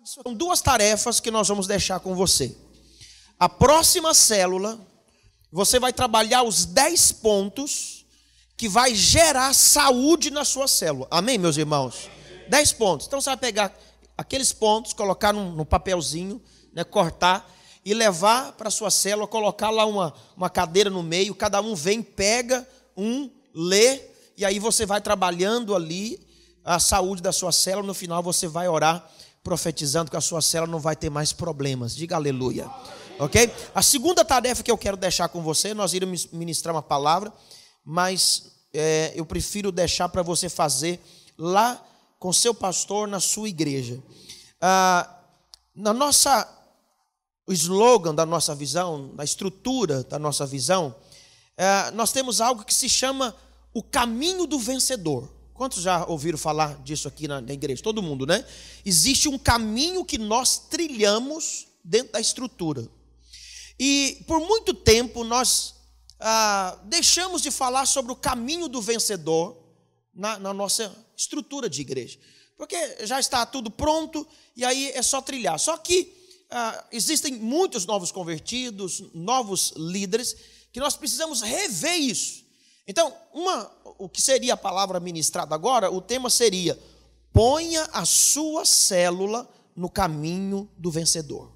São duas tarefas que nós vamos deixar com você. A próxima célula, você vai trabalhar os 10 pontos que vai gerar saúde na sua célula. Amém, meus irmãos? 10 pontos. Então você vai pegar aqueles pontos, colocar num papelzinho, né, cortar e levar para a sua célula, colocar lá uma cadeira no meio, cada um vem, pega lê, e aí você vai trabalhando ali a saúde da sua célula. No final você vai orar, profetizando que a sua célula não vai ter mais problemas. Diga aleluia. Ok? A segunda tarefa que eu quero deixar com você, nós iremos ministrar uma palavra, mas eu prefiro deixar para você fazer lá com seu pastor na sua igreja. O slogan da nossa visão, na estrutura da nossa visão, nós temos algo que se chama o caminho do vencedor. Quantos já ouviram falar disso aqui na igreja? Todo mundo, né? Existe um caminho que nós trilhamos dentro da estrutura. E por muito tempo nós deixamos de falar sobre o caminho do vencedor na nossa estrutura de igreja. Porque já está tudo pronto e aí é só trilhar. Só que existem muitos novos convertidos, novos líderes, que nós precisamos rever isso. Então, o que seria a palavra ministrada agora, o tema seria: ponha a sua célula no caminho do vencedor.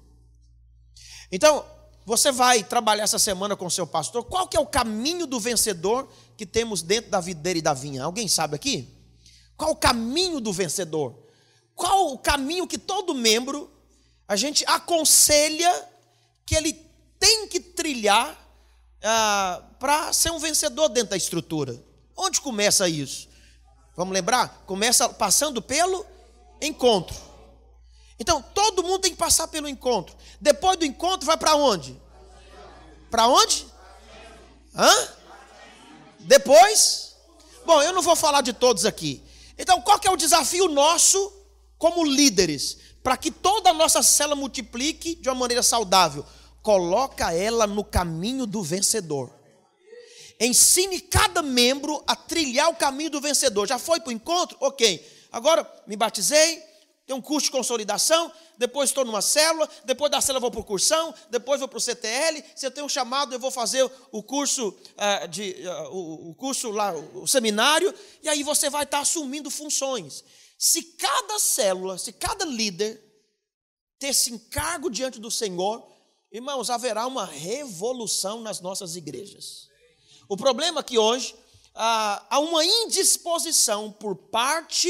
Então, você vai trabalhar essa semana com o seu pastor. Qual que é o caminho do vencedor que temos dentro da videira e da vinha? Alguém sabe aqui? Qual o caminho do vencedor? Qual o caminho que todo membro, a gente aconselha que ele tem que trilhar para ser um vencedor dentro da estrutura? Onde começa isso? Vamos lembrar? Começa passando pelo encontro. Então, todo mundo tem que passar pelo encontro. Depois do encontro, vai para onde? Para onde? Depois? Bom, eu não vou falar de todos aqui. Então, qual que é o desafio nosso como líderes? Para que toda a nossa célula multiplique de uma maneira saudável. Coloca ela no caminho do vencedor. Ensine cada membro a trilhar o caminho do vencedor. Já foi para o encontro? Ok. Agora me batizei, tenho um curso de consolidação, depois estou numa célula, depois da célula vou para o cursão, depois vou para o CTL. Se eu tenho um chamado, eu vou fazer o curso o seminário, e aí você vai estar assumindo funções. Se cada célula, se cada líder ter esse encargo diante do Senhor, irmãos, haverá uma revolução nas nossas igrejas. O problema é que hoje há uma indisposição por parte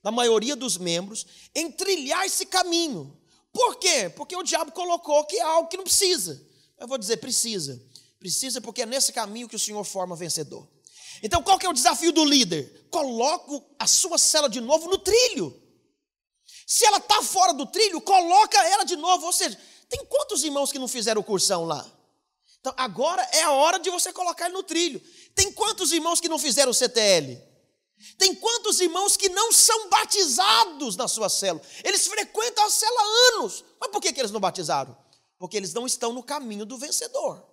da maioria dos membros em trilhar esse caminho. Por quê? Porque o diabo colocou que é algo que não precisa. Eu vou dizer, precisa. Precisa porque é nesse caminho que o Senhor forma vencedor. Então, qual que é o desafio do líder? Coloca a sua célula de novo no trilho. Se ela está fora do trilho, coloca ela de novo. Ou seja, tem quantos irmãos que não fizeram o cursão lá? Então, agora é a hora de você colocar ele no trilho. Tem quantos irmãos que não fizeram o CTL? Tem quantos irmãos que não são batizados na sua célula? Eles frequentam a célula há anos. Mas por que eles não batizaram? Porque eles não estão no caminho do vencedor.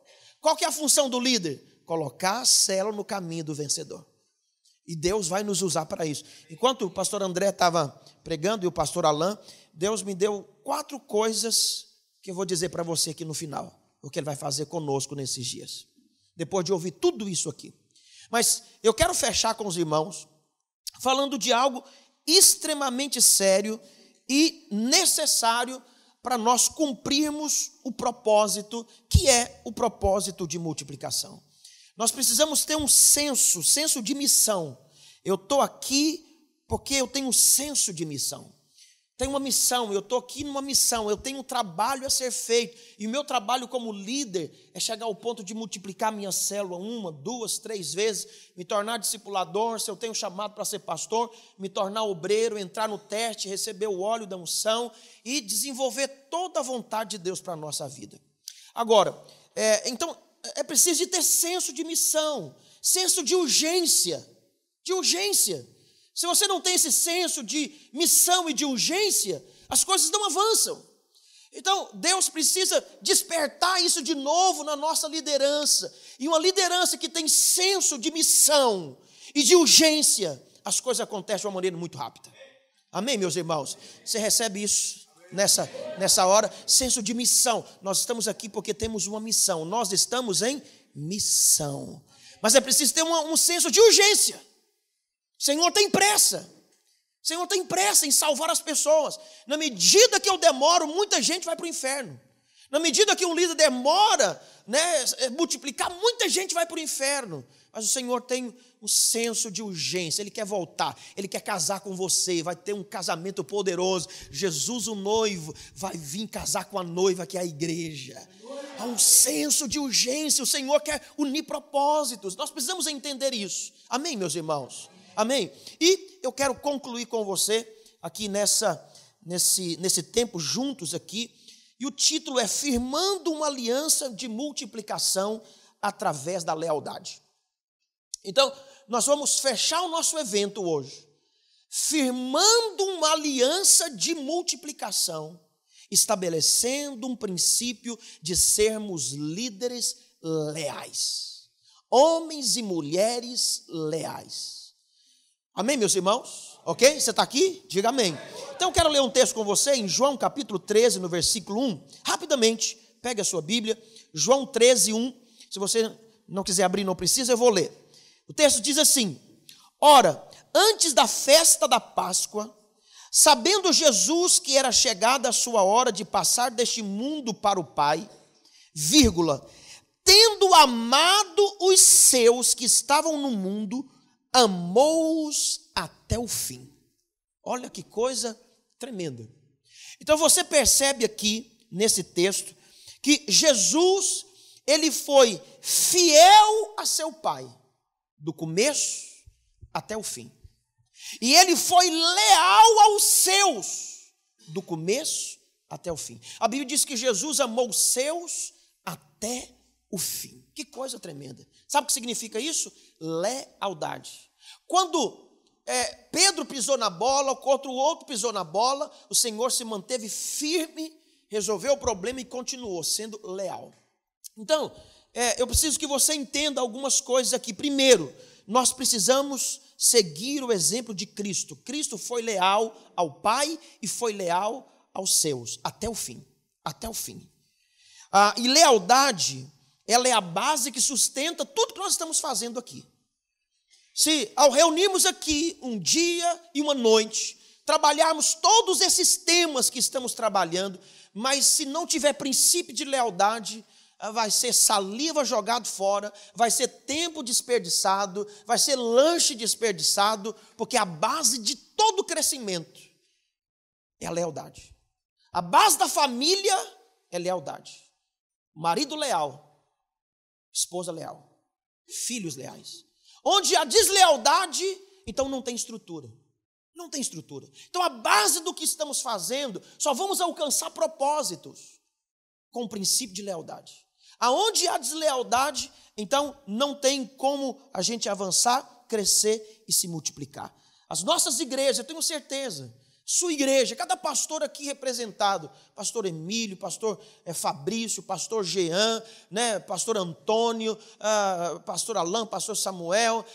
Qual que é a função do líder? Colocar a célula no caminho do vencedor. E Deus vai nos usar para isso. Enquanto o pastor André estava pregando e o pastor Alain, Deus me deu 4 coisas que eu vou dizer para você aqui no final, o que Ele vai fazer conosco nesses dias, depois de ouvir tudo isso aqui. Mas eu quero fechar com os irmãos, falando de algo extremamente sério e necessário para nós cumprirmos o propósito, que é o propósito de multiplicação. Nós precisamos ter um senso de missão. Eu estou aqui porque eu tenho um senso de missão. Tenho uma missão, eu estou aqui numa missão, eu tenho um trabalho a ser feito. E o meu trabalho como líder é chegar ao ponto de multiplicar minha célula 1, 2, 3 vezes, me tornar discipulador, se eu tenho chamado para ser pastor, me tornar obreiro, entrar no teste, receber o óleo da unção e desenvolver toda a vontade de Deus para a nossa vida. Agora, então, é preciso de ter senso de missão, senso de urgência, Se você não tem esse senso de missão e de urgência, as coisas não avançam. Então, Deus precisa despertar isso de novo na nossa liderança. E uma liderança que tem senso de missão e de urgência, as coisas acontecem de uma maneira muito rápida. Amém, meus irmãos? Você recebe isso nessa hora. Senso de missão. Nós estamos aqui porque temos uma missão. Nós estamos em missão. Mas é preciso ter um senso de urgência. O Senhor tem pressa. O Senhor tem pressa em salvar as pessoas. Na medida que eu demoro, muita gente vai para o inferno. Na medida que um líder demora, multiplicar, muita gente vai para o inferno. Mas o Senhor tem um senso de urgência. Ele quer voltar, Ele quer casar com você. Vai ter um casamento poderoso. Jesus, o noivo, vai vir casar com a noiva, que é a igreja. Há um senso de urgência. O Senhor quer unir propósitos. Nós precisamos entender isso. Amém, meus irmãos? Amém? E eu quero concluir com você aqui nesse tempo juntos aqui. E o título é Firmando uma Aliança de Multiplicação através da Lealdade. Então, nós vamos fechar o nosso evento hoje, firmando uma aliança de multiplicação, estabelecendo um princípio de sermos líderes leais, homens e mulheres leais. Amém, meus irmãos? Ok? Você está aqui? Diga amém. Então, eu quero ler um texto com você em João capítulo 13, no versículo 1. Rapidamente, pegue a sua Bíblia, João 13, 1. Se você não quiser abrir, não precisa, eu vou ler. O texto diz assim: Ora, antes da festa da Páscoa, sabendo Jesus que era chegada a sua hora de passar deste mundo para o Pai, tendo amado os seus que estavam no mundo, amou-os até o fim. Olha que coisa tremenda. Então você percebe aqui, nesse texto, que Jesus, ele foi fiel a seu Pai, do começo até o fim. E ele foi leal aos seus, do começo até o fim. A Bíblia diz que Jesus amou os seus até o fim. Que coisa tremenda. Sabe o que significa isso? Lealdade. Quando Pedro pisou na bola, o outro pisou na bola, o Senhor se manteve firme, resolveu o problema e continuou sendo leal. Então, eu preciso que você entenda algumas coisas aqui. Primeiro, nós precisamos seguir o exemplo de Cristo. Cristo foi leal ao Pai e foi leal aos seus, até o fim. Até o fim. E lealdade, ela é a base que sustenta tudo que nós estamos fazendo aqui. Se ao reunirmos aqui um dia e uma noite, trabalharmos todos esses temas que estamos trabalhando, mas se não tiver princípio de lealdade, vai ser saliva jogado fora, vai ser tempo desperdiçado, vai ser lanche desperdiçado, porque a base de todo crescimento é a lealdade. A base da família é lealdade. Marido leal, esposa leal, filhos leais. Onde há deslealdade, então não tem estrutura. Não tem estrutura. Então a base do que estamos fazendo, só vamos alcançar propósitos com o princípio de lealdade. Aonde há deslealdade, então não tem como a gente avançar, crescer e se multiplicar. As nossas igrejas, eu tenho certeza, sua igreja, cada pastor aqui representado, pastor Emílio, pastor Fabrício, pastor Jean, pastor Antônio, pastor Alain, pastor Samuel,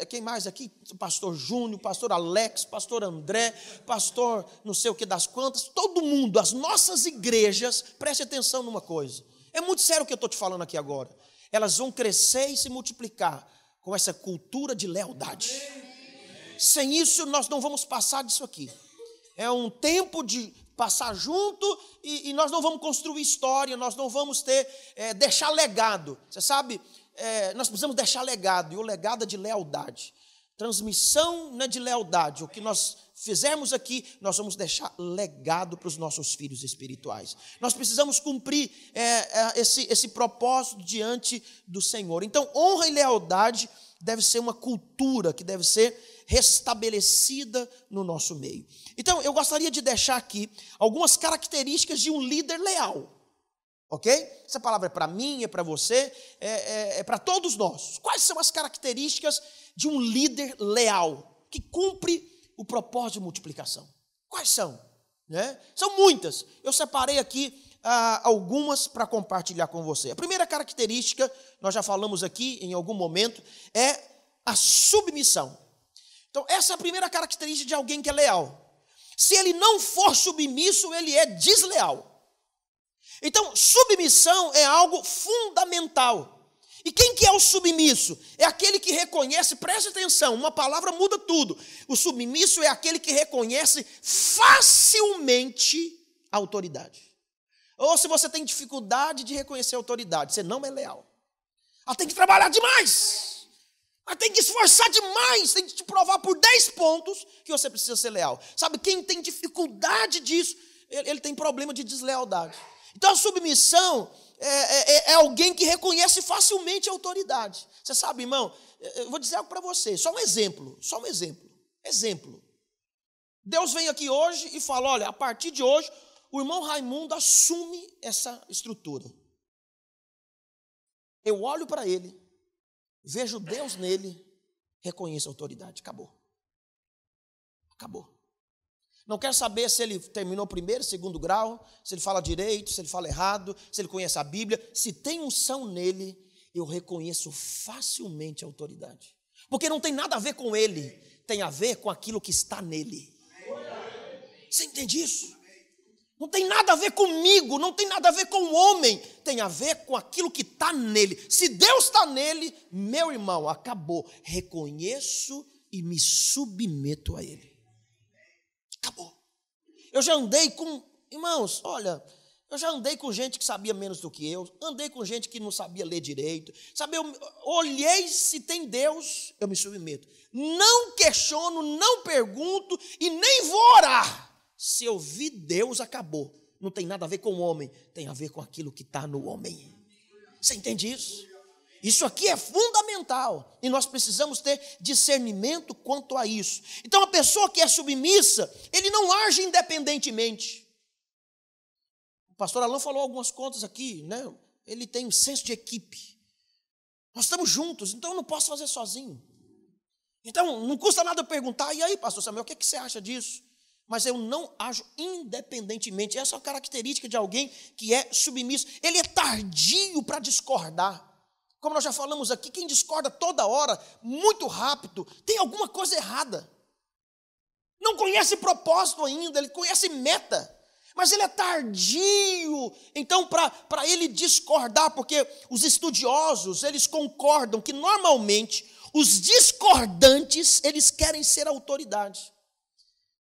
quem mais aqui? Pastor Júnior, pastor Alex, pastor André, pastor não sei o que das quantas, todo mundo, as nossas igrejas, preste atenção numa coisa, é muito sério o que eu estou te falando aqui agora, elas vão crescer e se multiplicar com essa cultura de lealdade. Sem isso nós não vamos passar disso aqui. É um tempo de passar junto e nós não vamos construir história, nós não vamos deixar legado. Você sabe, nós precisamos deixar legado, e o legado é de lealdade. Transmissão não é de lealdade. O que nós fizermos aqui, nós vamos deixar legado para os nossos filhos espirituais. Nós precisamos cumprir esse propósito diante do Senhor. Então, honra e lealdade deve ser uma cultura que deve ser restabelecida no nosso meio. Então, eu gostaria de deixar aqui algumas características de um líder leal. Ok? Essa palavra é para mim, é para você, é para todos nós. Quais são as características de um líder leal, que cumpre o propósito de multiplicação? Quais são? São muitas. Eu separei aqui algumas para compartilhar com você. A primeira característica, nós já falamos aqui em algum momento, é a submissão. Então, essa é a primeira característica de alguém que é leal. Se ele não for submisso, ele é desleal. Então, submissão é algo fundamental. E quem que é o submisso? É aquele que reconhece, preste atenção, uma palavra muda tudo. O submisso é aquele que reconhece facilmente a autoridade. Ou se você tem dificuldade de reconhecer a autoridade, você não é leal. Ela tem que trabalhar demais. Ela tem que esforçar demais, tem que te provar por 10 pontos que você precisa ser leal. Sabe, quem tem dificuldade disso, ele tem problema de deslealdade. Então a submissão é alguém que reconhece facilmente a autoridade. Você sabe, irmão, eu vou dizer algo para você, só um exemplo. Exemplo. Deus vem aqui hoje e fala, olha, a partir de hoje, o irmão Raimundo assume essa estrutura. Eu olho para ele, vejo Deus nele, reconheço a autoridade, acabou. Não quero saber se ele terminou primeiro, segundo grau, se ele fala direito, se ele fala errado, se ele conhece a Bíblia. Se tem unção nele, eu reconheço facilmente a autoridade. Porque não tem nada a ver com ele, tem a ver com aquilo que está nele. Você entende isso? Não tem nada a ver comigo, não tem nada a ver com o homem, tem a ver com aquilo que está nele. Se Deus está nele, meu irmão, acabou. Reconheço e me submeto a ele. Acabou. Eu já andei com, irmãos, olha, eu já andei com gente que sabia menos do que eu, andei com gente que não sabia ler direito, sabe, eu olhei se tem Deus, eu me submeto. Não questiono, não pergunto e nem vou orar. Se eu vi Deus, acabou. Não tem nada a ver com o homem, tem a ver com aquilo que está no homem. Você entende isso? Isso aqui é fundamental e nós precisamos ter discernimento quanto a isso. Então a pessoa que é submissa, ele não age independentemente. O pastor Alain falou algumas contas aqui, né? Ele tem um senso de equipe. Nós estamos juntos, então eu não posso fazer sozinho. Então não custa nada eu perguntar, e aí pastor Samuel, o que você acha disso? Mas eu não ajo independentemente. Essa é a característica de alguém que é submisso. Ele é tardio para discordar. Como nós já falamos aqui, quem discorda toda hora, muito rápido, tem alguma coisa errada. Não conhece propósito ainda, ele conhece meta, mas ele é tardio. Então, para ele discordar, porque os estudiosos, eles concordam que normalmente os discordantes, eles querem ser autoridade.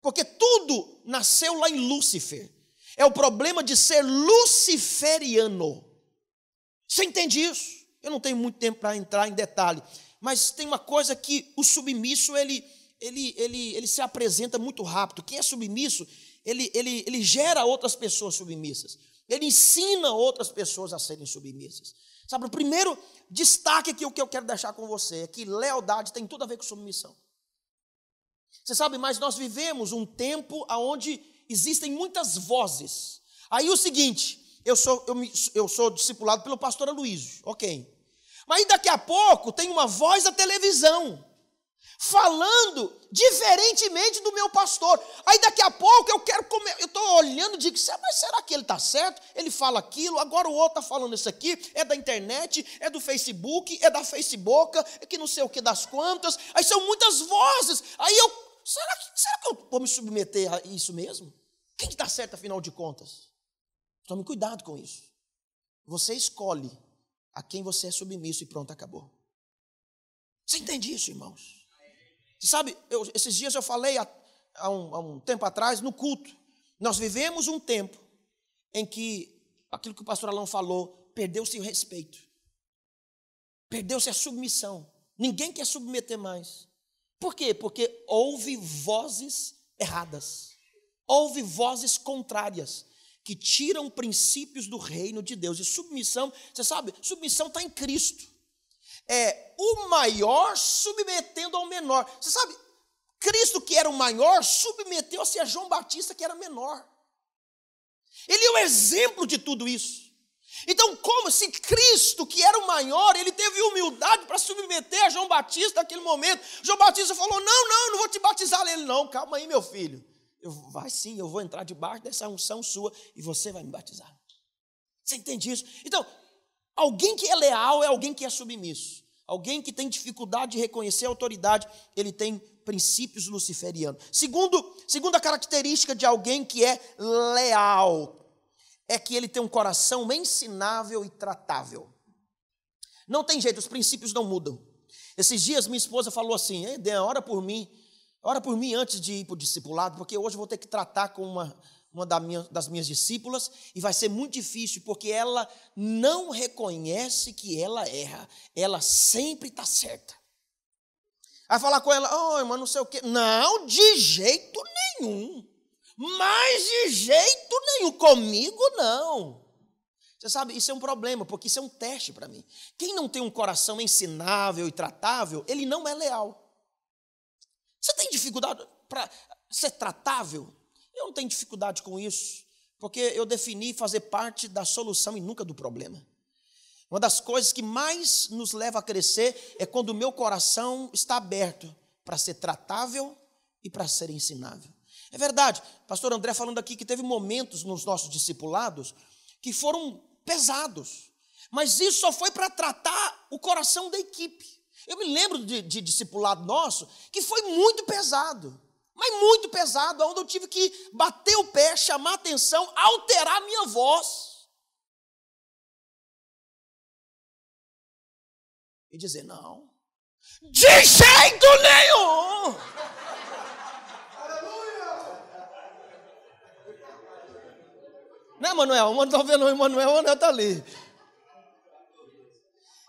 Porque tudo nasceu lá em Lúcifer. É o problema de ser luciferiano. Você entende isso? Eu não tenho muito tempo para entrar em detalhe, mas tem uma coisa que o submisso, ele se apresenta muito rápido. Quem é submisso, ele gera outras pessoas submissas. Ele ensina outras pessoas a serem submissas. Sabe, o primeiro destaque aqui, o que eu quero deixar com você, é que lealdade tem tudo a ver com submissão. Você sabe, mas nós vivemos um tempo onde existem muitas vozes. Aí o seguinte, eu sou discipulado pelo pastor Aloysio, ok. Mas daqui a pouco tem uma voz da televisão, falando diferentemente do meu pastor. Aí daqui a pouco eu estou olhando e digo, mas será que ele está certo? Ele fala aquilo, agora o outro está falando isso aqui, é da internet, é do Facebook, é da Facebook, é que não sei o que das quantas. Aí são muitas vozes. Aí será que eu vou me submeter a isso mesmo? Quem está certo afinal de contas? Tome cuidado com isso. Você escolhe a quem você é submisso e pronto, acabou. Você entende isso, irmãos? Você sabe, esses dias eu falei há um tempo atrás no culto. Nós vivemos um tempo em que aquilo que o pastor Alain falou, perdeu-se o respeito. Perdeu-se a submissão. Ninguém quer submeter mais. Por quê? Porque houve vozes erradas. Houve vozes contrárias que tiram princípios do reino de Deus. E submissão, você sabe, submissão está em Cristo. É o maior submetendo ao menor. Você sabe, Cristo que era o maior, submeteu-se a João Batista que era menor. Ele é o exemplo de tudo isso. Então, como se Cristo, que era o maior, ele teve humildade para submeter a João Batista naquele momento. João Batista falou, não vou te batizar. Ele, não, calma aí, meu filho. Vai sim, eu vou entrar debaixo dessa unção sua e você vai me batizar. Você entende isso? Então, alguém que é leal é alguém que é submisso. Alguém que tem dificuldade de reconhecer a autoridade, ele tem princípios luciferianos. Segunda característica de alguém que é leal é que ele tem um coração ensinável e tratável. Não tem jeito, os princípios não mudam. Esses dias minha esposa falou assim: "Ei, Dean, ora por mim antes de ir para o discipulado, porque hoje eu vou ter que tratar com uma das minhas discípulas, e vai ser muito difícil, porque ela não reconhece que ela erra, ela sempre está certa." Aí falar com ela: "Oh, irmã, não sei o quê." Não, de jeito nenhum. Mas de jeito nenhum. Comigo, não. Você sabe, isso é um problema, porque isso é um teste para mim. Quem não tem um coração ensinável e tratável, ele não é leal. Você tem dificuldade para ser tratável? Eu não tenho dificuldade com isso, porque eu defini fazer parte da solução e nunca do problema. Uma das coisas que mais nos leva a crescer é quando o meu coração está aberto para ser tratável e para ser ensinável. É verdade, pastor André falando aqui que teve momentos nos nossos discipulados que foram pesados, mas isso só foi para tratar o coração da equipe. Eu me lembro de discipulado nosso que foi muito pesado, mas muito pesado, onde eu tive que bater o pé, chamar a atenção, alterar a minha voz e dizer: "Não, de jeito nenhum." Né, Manuel? Não estou vendo o Manuel está ali.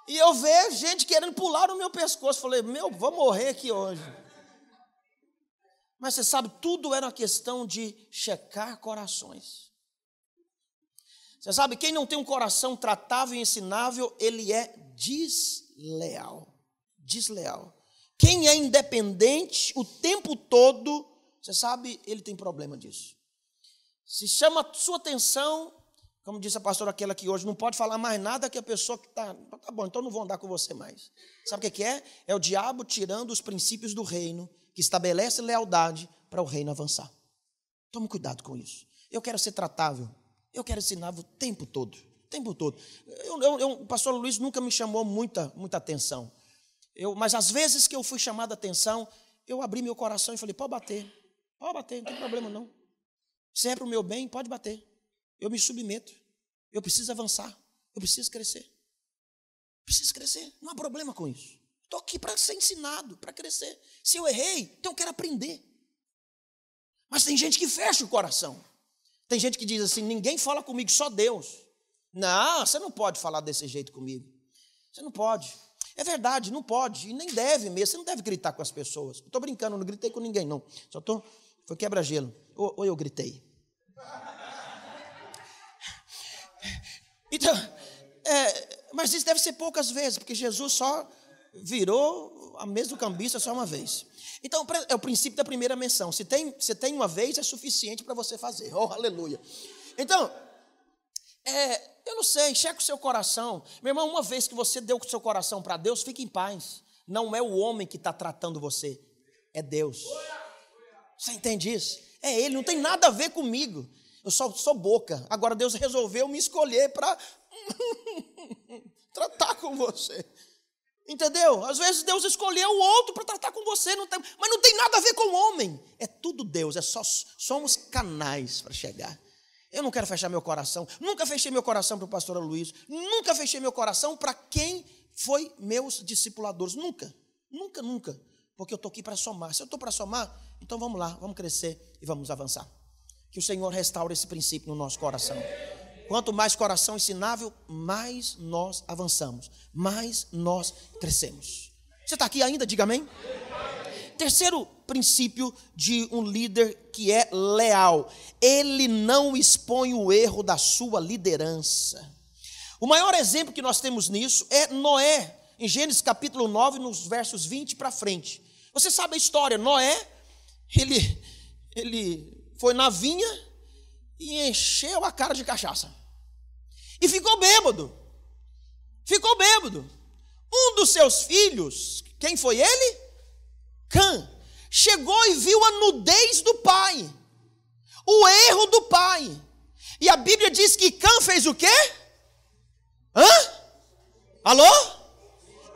E eu vejo gente querendo pular no meu pescoço. Falei: vou morrer aqui hoje. Mas você sabe, tudo era uma questão de checar corações. Você sabe, quem não tem um coração tratável e ensinável, ele é desleal. Desleal. Quem é independente o tempo todo, você sabe, ele tem problema disso. Se chama a sua atenção, como disse a pastora aquela aqui hoje, não pode falar mais nada que a pessoa que está... Tá bom, então não vou andar com você mais. Sabe o que é? É o diabo tirando os princípios do reino, que estabelece lealdade para o reino avançar. Tome cuidado com isso. Eu quero ser tratável, eu quero ensinar o tempo todo. O tempo todo. O pastor Luiz nunca me chamou muita atenção. Mas às vezes que eu fui chamado a atenção, eu abri meu coração e falei: pode bater, não tem problema não. Se é para o meu bem, pode bater. Eu me submeto. Eu preciso avançar. Eu preciso crescer. Não há problema com isso. Estou aqui para ser ensinado, para crescer. Se eu errei, então eu quero aprender. Mas tem gente que fecha o coração. Tem gente que diz assim: ninguém fala comigo, só Deus. Não, você não pode falar desse jeito comigo. Você não pode. É verdade, não pode. E nem deve mesmo. Você não deve gritar com as pessoas. Estou brincando, não gritei com ninguém, não. Foi quebra-gelo. Ou eu gritei. Então, mas isso deve ser poucas vezes, porque Jesus só virou a mesa do cambista só uma vez. Então, é o princípio da primeira menção. Se tem uma vez, é suficiente para você fazer. Oh, aleluia. Então, eu não sei, checa o seu coração. Meu irmão, uma vez que você deu o seu coração para Deus, fique em paz. Não é o homem que está tratando você, é Deus. Você entende isso? É Ele, não tem nada a ver comigo. Eu só sou boca. Agora Deus resolveu me escolher para tratar com você. Entendeu? Às vezes Deus escolheu o outro para tratar com você, mas não tem nada a ver com o homem. É tudo Deus, somos canais para chegar. Eu não quero fechar meu coração. Nunca fechei meu coração para o pastor Luiz. Nunca fechei meu coração para quem foi meus discipuladores. Nunca. Porque eu estou aqui para somar. Se eu estou para somar, então vamos lá, vamos crescer e vamos avançar. Que o Senhor restaure esse princípio no nosso coração. Quanto mais coração ensinável, mais nós avançamos, mais nós crescemos. Você está aqui ainda? Diga amém. Terceiro princípio de um líder que é leal: ele não expõe o erro da sua liderança. O maior exemplo que nós temos nisso é Noé, em Gênesis capítulo 9, nos versos 20 para frente. Você sabe a história. Noé, ele foi na vinha e encheu a cara de cachaça. E ficou bêbado. Um dos seus filhos, quem foi ele? Cã. Chegou e viu a nudez do pai. O erro do pai. E a Bíblia diz que Cã fez o quê? Alô?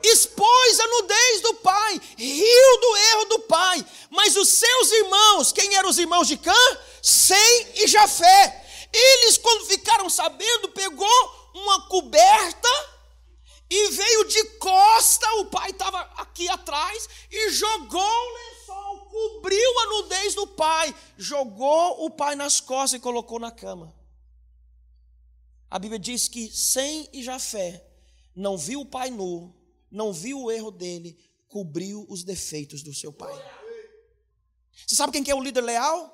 expôs a nudez do pai, riu do erro do pai. Mas os seus irmãos, quem eram os irmãos de Cã? Sem e Jafé. Eles, quando ficaram sabendo, pegou uma coberta e veio de costa, o pai estava aqui atrás, e jogou o lençol, cobriu a nudez do pai, jogou o pai nas costas e colocou na cama. A Bíblia diz que Sem e Jafé não viu o pai nu, não viu o erro dele, cobriu os defeitos do seu pai. Você sabe quem que é o líder leal?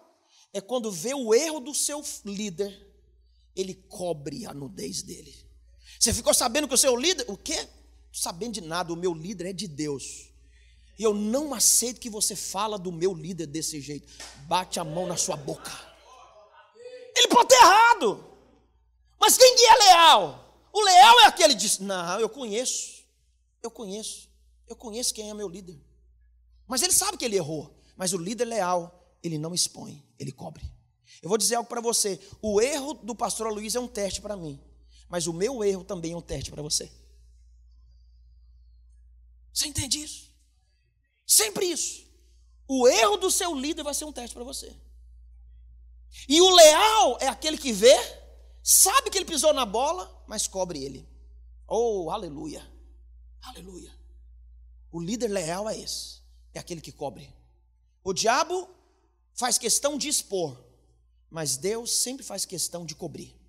É quando vê o erro do seu líder, ele cobre a nudez dele. Você ficou sabendo que o seu líder, o quê? Não sabendo de nada, o meu líder é de Deus. E eu não aceito que você fala do meu líder desse jeito. Bate a mão na sua boca. Ele pode ter errado. Mas quem que é leal? O leal é aquele que diz, não, eu conheço quem é meu líder. Mas ele sabe que ele errou. Mas o líder leal, ele não expõe, ele cobre. Eu vou dizer algo para você, o erro do pastor Aloysio é um teste para mim, mas o meu erro também é um teste para você. Você entende isso? Sempre isso. O erro do seu líder vai ser um teste para você. E o leal é aquele que vê, sabe que ele pisou na bola, mas cobre ele. Oh, aleluia, aleluia. O líder leal é esse, é aquele que cobre. O diabo faz questão de expor, mas Deus sempre faz questão de cobrir.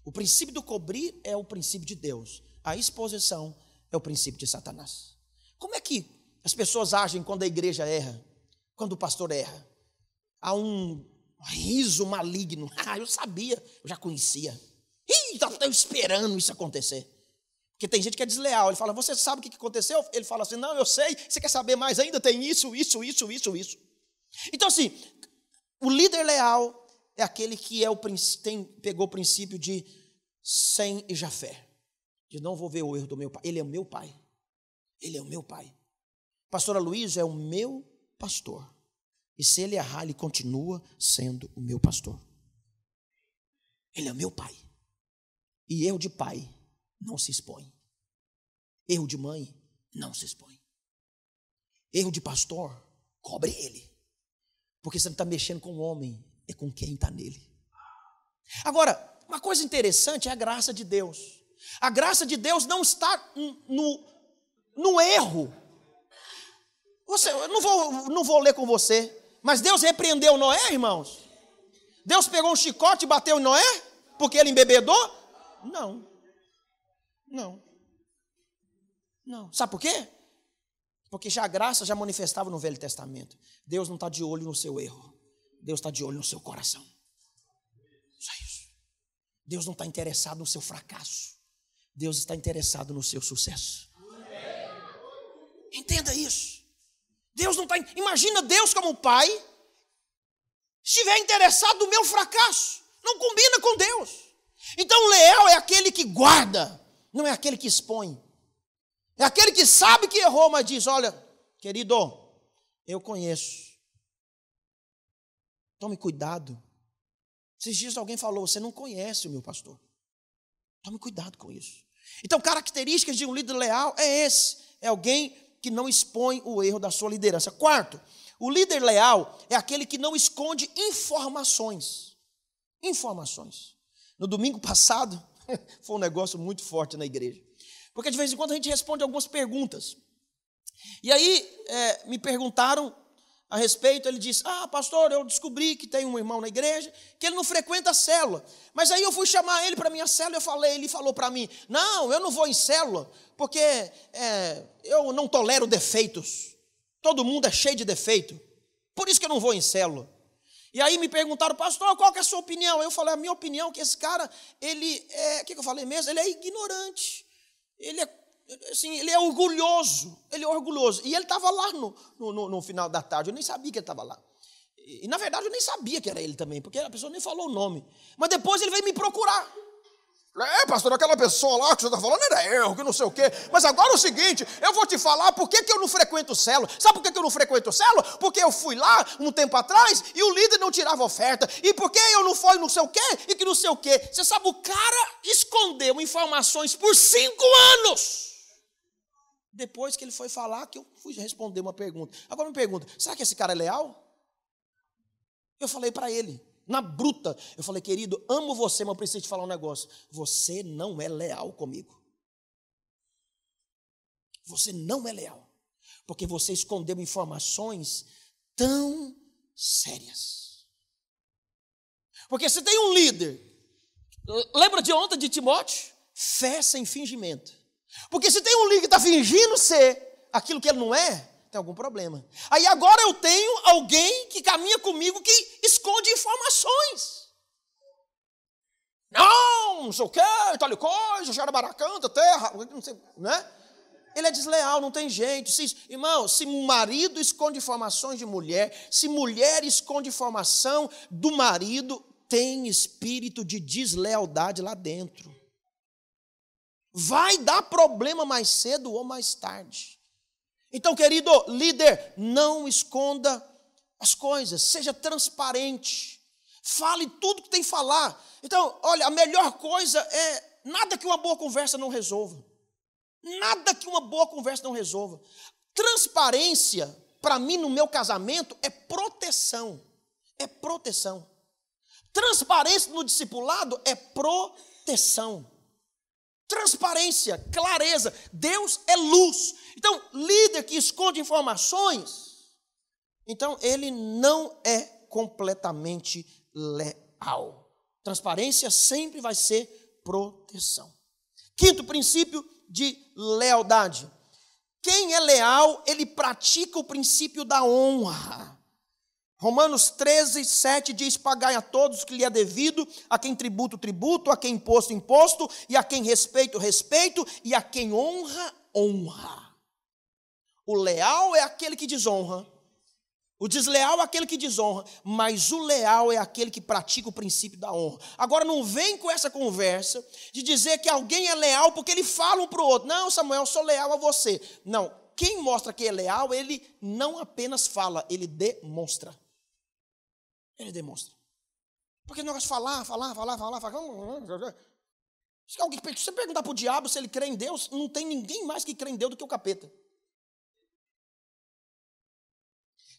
O princípio do cobrir é o princípio de Deus. A exposição é o princípio de Satanás. Como é que as pessoas agem quando a igreja erra? Quando o pastor erra? Há um riso maligno. Eu sabia, eu já conhecia. Estava esperando isso acontecer. Porque tem gente que é desleal. Ele fala, você sabe o que aconteceu? Ele fala assim, não, eu sei. Você quer saber mais ainda? Tem isso. Então assim, o líder leal é aquele que pegou o princípio de Sem e Jafé. De não vou ver o erro do meu pai. Ele é o meu pai. Ele é o meu pai. Pastor Aloysio é o meu pastor. E se ele errar, ele continua sendo o meu pastor. Ele é o meu pai. E erro de pai não se expõe. Erro de mãe não se expõe. Erro de pastor, cobre ele. Porque você não está mexendo com o homem, é com quem está nele. Agora, uma coisa interessante é a graça de Deus. A graça de Deus não está no erro. Eu não vou ler com você, mas Deus repreendeu Noé, irmãos? Deus pegou um chicote e bateu em Noé? Porque ele embebedou? Não. Sabe por quê? Porque já a graça já manifestava no Velho Testamento. Deus não está de olho no seu erro. Deus está de olho no seu coração. Só isso. Deus não está interessado no seu fracasso. Deus está interessado no seu sucesso. Entenda isso. Deus não está... Imagina Deus como pai estiver interessado no meu fracasso. Não combina com Deus. Então o leal é aquele que guarda, não é aquele que expõe. É aquele que sabe que errou, mas diz, olha, querido, eu conheço. Tome cuidado. Esses dias alguém falou, você não conhece o meu pastor. Tome cuidado com isso. Então, características de um líder leal é esse. É alguém que não expõe o erro da sua liderança. Quarto, o líder leal é aquele que não esconde informações. No domingo passado, foi um negócio muito forte na igreja. Porque de vez em quando a gente responde algumas perguntas. E aí me perguntaram a respeito, ele disse, pastor, eu descobri que tem um irmão na igreja, que ele não frequenta a célula. Mas aí eu fui chamar ele para a minha célula, ele falou para mim, não, eu não vou em célula, porque eu não tolero defeitos. Todo mundo é cheio de defeito. Por isso que eu não vou em célula. E aí me perguntaram, pastor, qual que é a sua opinião? Eu falei, a minha opinião é que esse cara, ele é, o que eu falei mesmo? Ele é ignorante. Ele é orgulhoso. E ele estava lá no final da tarde. Eu nem sabia que ele estava lá. E na verdade eu nem sabia que era ele também, porque a pessoa nem falou o nome. Mas depois ele veio me procurar. Pastor, aquela pessoa lá que você está falando era eu, que não sei o quê. Mas agora é o seguinte, eu vou te falar por que eu não frequento célula. Sabe por que eu não frequento célula? Porque eu fui lá um tempo atrás e o líder não tirava oferta. E por que eu não fui não sei o quê e que não sei o quê. Você sabe, o cara escondeu informações por 5 anos. Depois que ele foi falar, que eu fui responder uma pergunta. Agora me pergunta, será que esse cara é leal? Eu falei para ele, na bruta, eu falei, querido, amo você, mas eu preciso te falar um negócio. Você não é leal comigo. Você não é leal. Porque você escondeu informações tão sérias. Porque se tem um líder, lembra de ontem de Timóteo? Fé sem fingimento. Porque se tem um líder que está fingindo ser aquilo que ele não é, tem algum problema. Aí agora eu tenho alguém que caminha comigo que esconde informações. Não sei o que, tal coisa, xarabaracanta, terra, não sei, né? Ele é desleal, não tem jeito. Irmão, se marido esconde informações de mulher, se mulher esconde informação do marido, tem espírito de deslealdade lá dentro. Vai dar problema mais cedo ou mais tarde. Então, querido líder, não esconda as coisas, seja transparente, fale tudo que tem que falar. Então, olha, a melhor coisa é nada que uma boa conversa não resolva. Nada que uma boa conversa não resolva. Transparência, para mim, no meu casamento, é proteção. É proteção. Transparência no discipulado é proteção. Transparência, clareza. Deus é luz. Então, líder que esconde informações, então ele não é completamente leal. Transparência sempre vai ser proteção. Quinto princípio de lealdade. Quem é leal, ele pratica o princípio da honra. Romanos 13, 7 diz, pagai a todos o que lhe é devido, a quem tributo, tributo, a quem imposto, imposto, e a quem respeito, respeito, e a quem honra, honra. O leal é aquele que desonra, o desleal é aquele que desonra, mas o leal é aquele que pratica o princípio da honra. Agora não vem com essa conversa de dizer que alguém é leal porque ele fala um para o outro. Não, Samuel, eu sou leal a você. Não, quem mostra que é leal, ele não apenas fala, ele demonstra. Ele demonstra. Porque o negócio de falar. Se você perguntar para o diabo se ele crê em Deus, não tem ninguém mais que crê em Deus do que o capeta.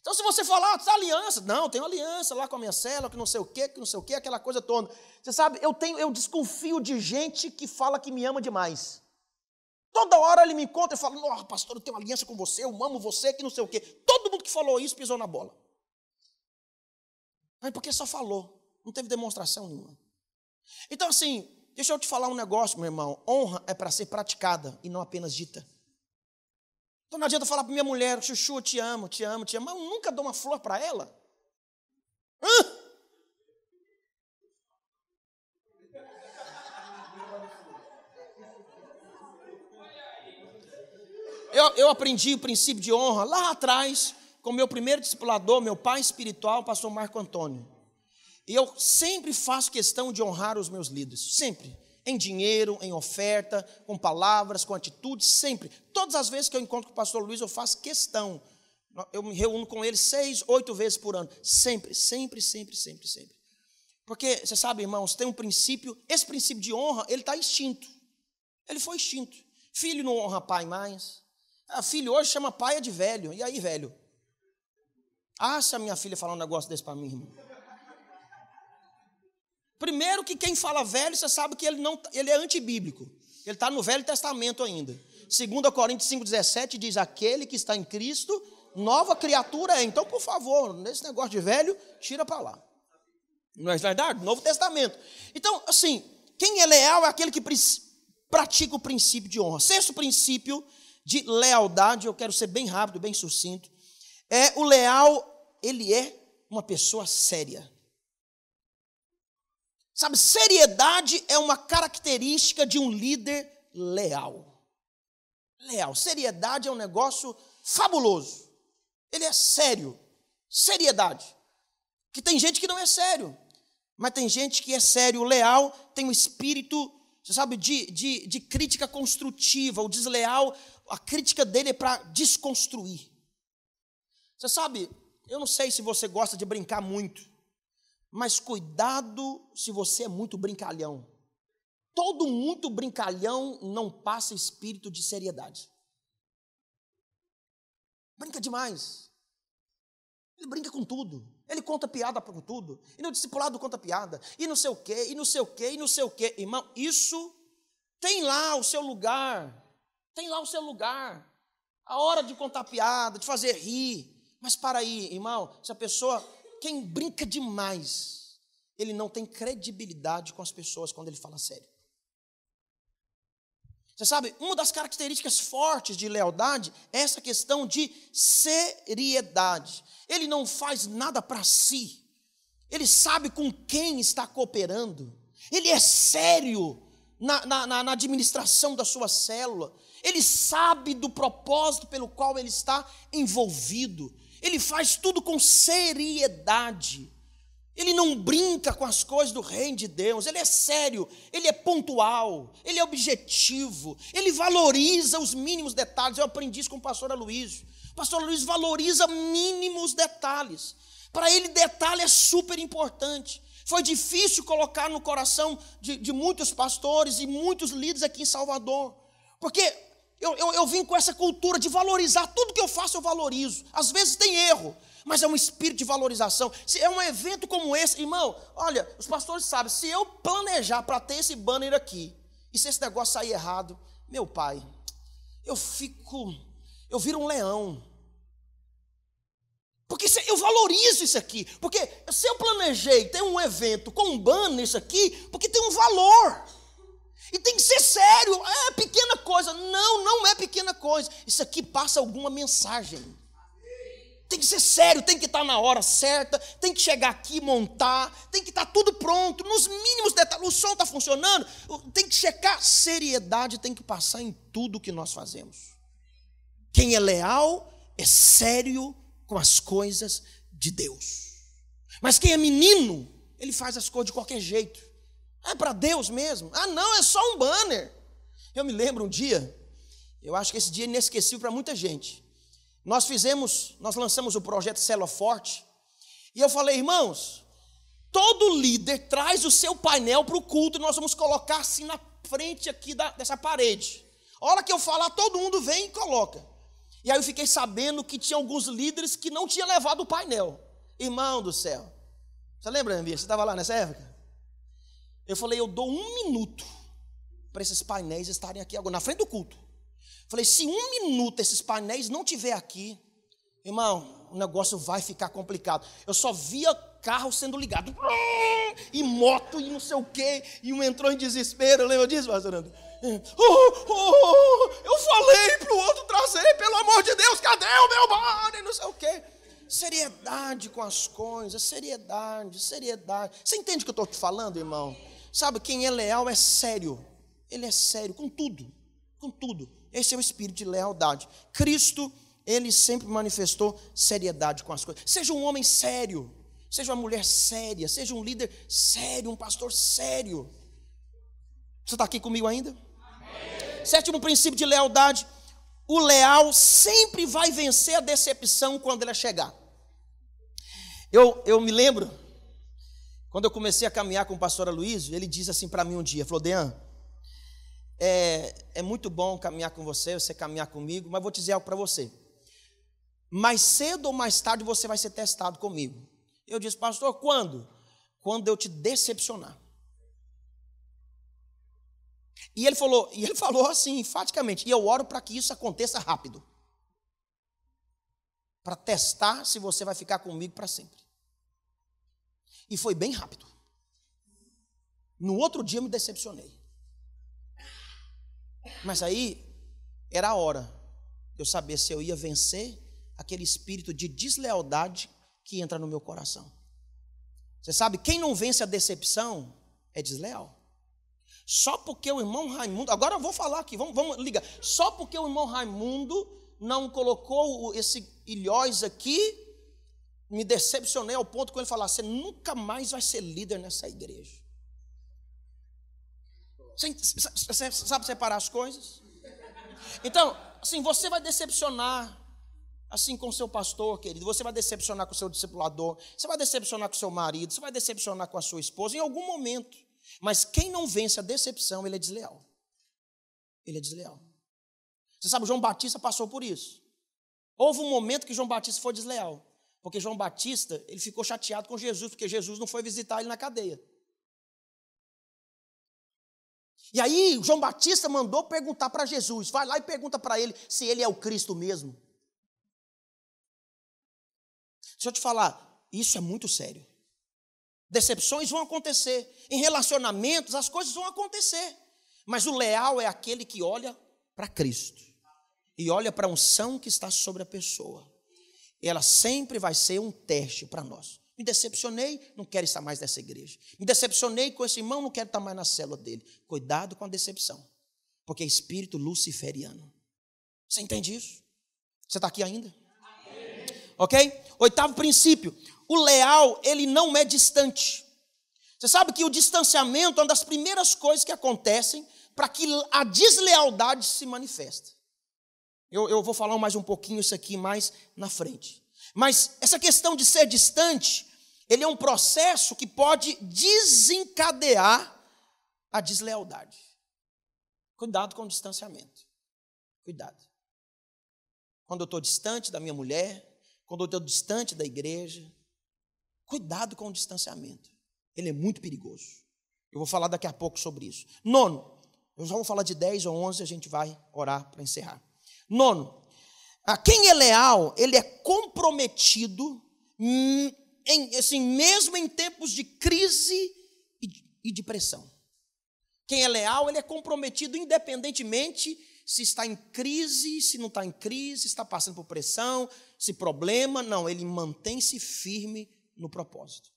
Então, se você falar, tá aliança, não, tem uma aliança lá com a minha célula, que não sei o quê, aquela coisa toda. Você sabe, eu desconfio de gente que fala que me ama demais. Toda hora ele me encontra e fala, oh, pastor, eu tenho uma aliança com você, eu amo você, que não sei o quê. Todo mundo que falou isso pisou na bola. Mas porque só falou, não teve demonstração nenhuma. Então, assim, deixa eu te falar um negócio, meu irmão. Honra é para ser praticada e não apenas dita. Então não adianta falar para minha mulher, chuchu, eu te amo, mas eu nunca dou uma flor para ela. Eu aprendi o princípio de honra lá atrás, com meu primeiro discipulador, meu pai espiritual, pastor Marco Antônio. E eu sempre faço questão de honrar os meus líderes, sempre. Em dinheiro, em oferta, com palavras, com atitudes, sempre. Todas as vezes que eu encontro com o pastor Luiz, eu faço questão. Eu me reúno com ele 6, 8 vezes por ano. Sempre. Porque, você sabe, irmãos, tem um princípio, esse princípio de honra, ele está extinto. Ele foi extinto. Filho não honra pai mais. Filho hoje chama pai de velho. E aí, velho? Se a minha filha falar um negócio desse para mim, irmão. Primeiro que quem fala velho, você sabe que ele é antibíblico. Ele está no Velho Testamento ainda. 2 Coríntios 5,17 diz, aquele que está em Cristo, nova criatura é. Então, por favor, nesse negócio de velho, tira para lá. Não é verdade? Novo Testamento. Então, assim, quem é leal é aquele que pratica o princípio de honra. Sexto princípio de lealdade, eu quero ser bem rápido, bem sucinto, o leal, ele é uma pessoa séria. Sabe, seriedade é uma característica de um líder leal. Leal. Seriedade é um negócio fabuloso. Ele é sério. Seriedade. Que tem gente que não é sério, mas tem gente que é sério. O leal tem um espírito, você sabe, de crítica construtiva. O desleal, a crítica dele é para desconstruir. Você sabe, eu não sei se você gosta de brincar muito, mas cuidado se você é muito brincalhão. Todo muito brincalhão não passa espírito de seriedade. Brinca demais. Ele brinca com tudo. Ele conta piada por tudo. E no discipulado conta piada. E não sei o quê, e não sei o quê, e não sei o quê. Irmão, isso tem lá o seu lugar. Tem lá o seu lugar. A hora de contar piada, de fazer rir. Mas para aí, irmão, se a pessoa, quem brinca demais, ele não tem credibilidade com as pessoas quando ele fala sério. Você sabe, uma das características fortes de lealdade é essa questão de seriedade. Ele não faz nada para si. Ele sabe com quem está cooperando. Ele é sério na administração da sua célula. Ele sabe do propósito pelo qual ele está envolvido. Ele faz tudo com seriedade. Ele não brinca com as coisas do reino de Deus. Ele é sério, ele é pontual, ele é objetivo, ele valoriza os mínimos detalhes. Eu aprendi isso com o pastor Aloysio. O pastor Aloysio valoriza mínimos detalhes. Para ele, detalhe é super importante. Foi difícil colocar no coração de muitos pastores e muitos líderes aqui em Salvador, porque eu vim com essa cultura de valorizar. Tudo que eu faço eu valorizo. Às vezes tem erro, mas é um espírito de valorização. Se é um evento como esse, irmão, olha, os pastores sabem, se eu planejar para ter esse banner aqui, e se esse negócio sair errado, meu pai, eu viro um leão. Porque eu valorizo isso aqui. Porque se eu planejei ter um evento com um banner isso aqui, porque tem um valor. E tem que ser sério. É pequena coisa. Não é pequena coisa. Isso aqui passa alguma mensagem. Tem que ser sério, tem que estar na hora certa, tem que chegar aqui, montar, tem que estar tudo pronto, nos mínimos detalhes. O som está funcionando, tem que checar. Seriedade tem que passar em tudo que nós fazemos. Quem é leal é sério com as coisas de Deus. Mas quem é menino, ele faz as coisas de qualquer jeito. É para Deus mesmo. Ah, não, é só um banner. Eu me lembro um dia, eu acho que esse dia é inesquecível para muita gente. Nós lançamos o projeto Célula Forte, e eu falei, irmãos, todo líder traz o seu painel para o culto, e nós vamos colocar assim na frente aqui dessa parede. A hora que eu falar, todo mundo vem e coloca. E aí eu fiquei sabendo que tinha alguns líderes que não tinham levado o painel. Irmão do céu, você lembra, Bia? Você estava lá nessa época? Eu falei, eu dou 1 minuto para esses painéis estarem aqui agora, na frente do culto. Falei, se 1 minuto esses painéis não tiver aqui, irmão, o negócio vai ficar complicado. Eu só via carro sendo ligado, e moto, e não sei o quê, e um entrou em desespero. Lembra disso, pastor André? Eu falei para o outro trazer, pelo amor de Deus, cadê o meu bar? E não sei o quê. Seriedade com as coisas, seriedade. Você entende o que eu estou te falando, irmão? Sabe, quem é leal é sério. Ele é sério com tudo, com tudo. Esse é o espírito de lealdade. Cristo, ele sempre manifestou seriedade com as coisas. Seja um homem sério, seja uma mulher séria, seja um líder sério, um pastor sério. Você está aqui comigo ainda? Amém. 7º princípio de lealdade: o leal sempre vai vencer a decepção quando ela chegar. Eu me lembro, quando eu comecei a caminhar com o pastor Aloysio, ele disse assim para mim um dia, falou, Dean, é muito bom caminhar com você caminhar comigo, mas vou te dizer algo para você. Mais cedo ou mais tarde você vai ser testado comigo. Eu disse, pastor, quando? Quando eu te decepcionar. E ele falou assim, enfaticamente, e eu oro para que isso aconteça rápido. Para testar se você vai ficar comigo para sempre. E foi bem rápido. No outro dia eu me decepcionei. Mas aí era a hora de eu saber se eu ia vencer aquele espírito de deslealdade que entra no meu coração. Você sabe, quem não vence a decepção é desleal. Só porque o irmão Raimundo, agora eu vou falar aqui, vamos ligar. Só porque o irmão Raimundo não colocou esse ilhóis aqui, me decepcionei ao ponto que ele falar, você nunca mais vai ser líder nessa igreja. Você sabe separar as coisas? Então, assim, você vai decepcionar assim com o seu pastor, querido, você vai decepcionar com o seu discipulador, você vai decepcionar com o seu marido, você vai decepcionar com a sua esposa em algum momento. Mas quem não vence a decepção, ele é desleal. Ele é desleal. Você sabe, João Batista passou por isso. Houve um momento que João Batista foi desleal. Porque João Batista, ele ficou chateado com Jesus, porque Jesus não foi visitar ele na cadeia. E aí, João Batista mandou perguntar para Jesus. Vai lá e pergunta para ele se ele é o Cristo mesmo. Deixa eu te falar, isso é muito sério. Decepções vão acontecer. Em relacionamentos, as coisas vão acontecer. Mas o leal é aquele que olha para Cristo. E olha para a unção que está sobre a pessoa. Ela sempre vai ser um teste para nós. Me decepcionei, não quero estar mais nessa igreja. Me decepcionei com esse irmão, não quero estar mais na célula dele. Cuidado com a decepção. Porque é espírito luciferiano. Você entende isso? Você está aqui ainda? Ok? 8º princípio. O leal, ele não é distante. Você sabe que o distanciamento é uma das primeiras coisas que acontecem para que a deslealdade se manifeste. Eu vou falar mais um pouquinho isso aqui mais na frente. Mas essa questão de ser distante, ele é um processo que pode desencadear a deslealdade. Cuidado com o distanciamento. Cuidado. Quando eu estou distante da minha mulher, quando eu estou distante da igreja, cuidado com o distanciamento. Ele é muito perigoso. Eu vou falar daqui a pouco sobre isso. 9, eu já vou falar de 10 ou 11, a gente vai orar para encerrar. 9, quem é leal, ele é comprometido, mesmo em tempos de crise e de pressão. Quem é leal, ele é comprometido independentemente se está em crise, se não está em crise, se está passando por pressão, se problema, não, ele mantém-se firme no propósito.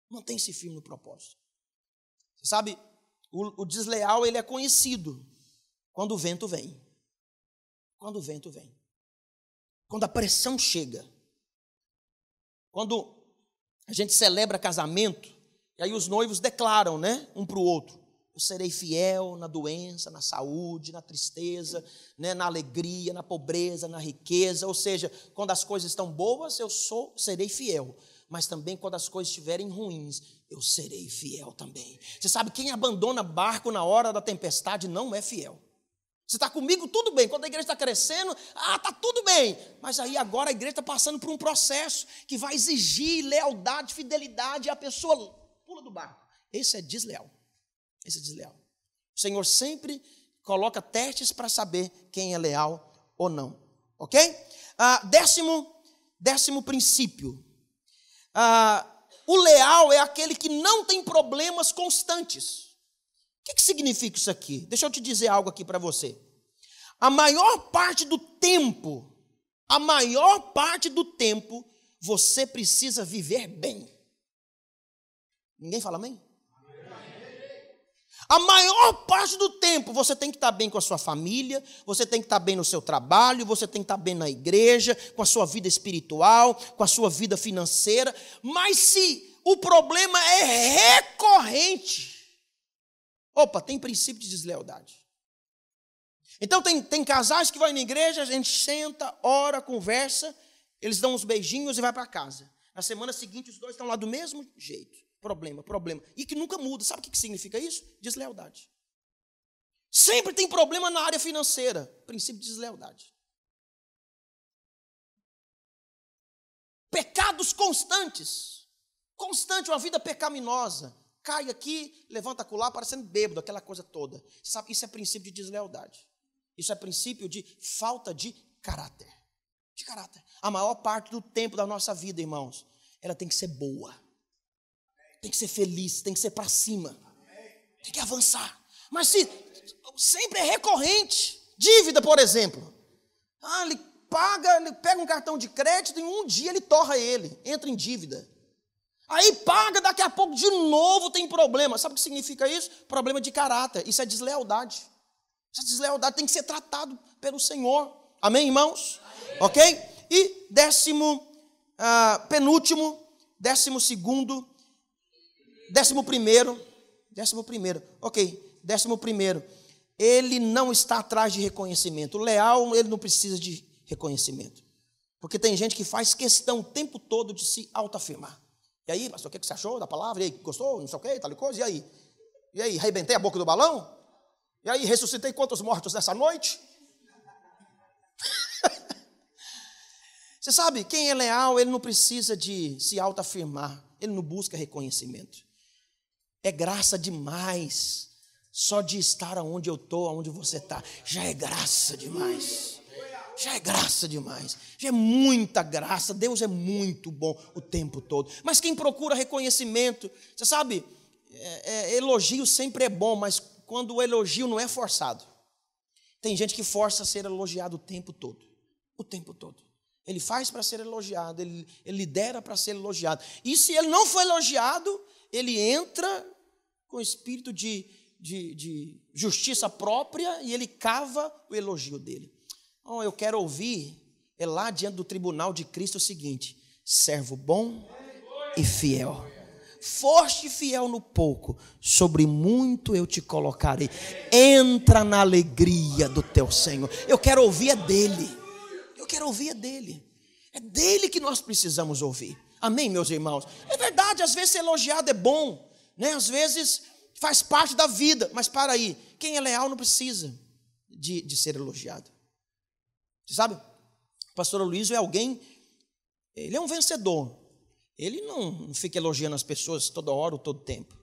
Mantém-se firme no propósito. Você sabe, o desleal, ele é conhecido quando o vento vem. Quando o vento vem. Quando a pressão chega. Quando a gente celebra casamento, e aí os noivos declaram, né, um para o outro: eu serei fiel na doença, na saúde, na tristeza, né, na alegria, na pobreza, na riqueza. Ou seja, quando as coisas estão boas, serei fiel. Mas também quando as coisas estiverem ruins, eu serei fiel também. Você sabe, quem abandona barco na hora da tempestade não é fiel. Você está comigo, tudo bem. Quando a igreja está crescendo, está tudo bem. Mas aí agora a igreja está passando por um processo que vai exigir lealdade, fidelidade, e a pessoa pula do barco. Esse é desleal. Esse é desleal. O Senhor sempre coloca testes para saber quem é leal ou não. Ok? Décimo princípio. O leal é aquele que não tem problemas constantes. O que significa isso aqui? Deixa eu te dizer algo aqui para você. A maior parte do tempo, você precisa viver bem. Ninguém fala amém? A maior parte do tempo você tem que estar bem com a sua família, você tem que estar bem no seu trabalho, você tem que estar bem na igreja, com a sua vida espiritual, com a sua vida financeira. Mas se o problema é recorrente, tem princípio de deslealdade. Então tem casais que vão na igreja, a gente senta, ora, conversa, eles dão uns beijinhos e vai para casa. Na semana seguinte os dois estão lá do mesmo jeito. Problema. E que nunca muda. Sabe o que significa isso? Deslealdade. Sempre tem problema na área financeira. Princípio de deslealdade. Pecados constantes. Uma vida pecaminosa. Cai aqui, levanta acolá, parecendo bêbado, aquela coisa toda. Você sabe, isso é princípio de deslealdade. Isso é princípio de falta de caráter. A maior parte do tempo da nossa vida, irmãos, ela tem que ser boa. Tem que ser feliz, tem que ser para cima. Tem que avançar. Mas se sempre é recorrente. Dívida, por exemplo. Ele pega um cartão de crédito e em um dia ele torra ele, entra em dívida. Aí paga, daqui a pouco de novo tem problema. Sabe o que significa isso? Problema de caráter. Isso é deslealdade. Essa deslealdade tem que ser tratado pelo Senhor. Amém, irmãos? Amém. Ok? E penúltimo, 11º, 11º. Ok, 11º. Ele não está atrás de reconhecimento. O leal, ele não precisa de reconhecimento. Porque tem gente que faz questão o tempo todo de se autoafirmar. E aí, pastor, o que você achou da palavra? E aí, gostou? Não sei o que, tal coisa. E aí, arrebentei a boca do balão? E aí, ressuscitei quantos mortos nessa noite? Você sabe, quem é leal, ele não precisa de se autoafirmar, ele não busca reconhecimento. É graça demais, só de estar onde eu estou, onde você está, já é graça demais. Já é graça demais, já é muita graça, Deus é muito bom o tempo todo. Mas quem procura reconhecimento, você sabe, elogio sempre é bom, mas quando o elogio não é forçado. Tem gente que força a ser elogiado o tempo todo. O tempo todo. Ele faz para ser elogiado, ele lidera para ser elogiado. E se ele não for elogiado, ele entra com espírito de justiça própria e ele cava o elogio dele. Oh, eu quero ouvir, lá diante do tribunal de Cristo o seguinte: servo bom e fiel. Foste fiel no pouco, sobre muito eu te colocarei. Entra na alegria do teu Senhor. Eu quero ouvir dele. Eu quero ouvir dele. É dele que nós precisamos ouvir. Amém, meus irmãos? É verdade, às vezes ser elogiado é bom, né? Às vezes faz parte da vida. Mas para aí, quem é leal não precisa de ser elogiado. Você sabe, o pastor Luiz é alguém, ele é um vencedor. Ele não fica elogiando as pessoas toda hora ou todo tempo.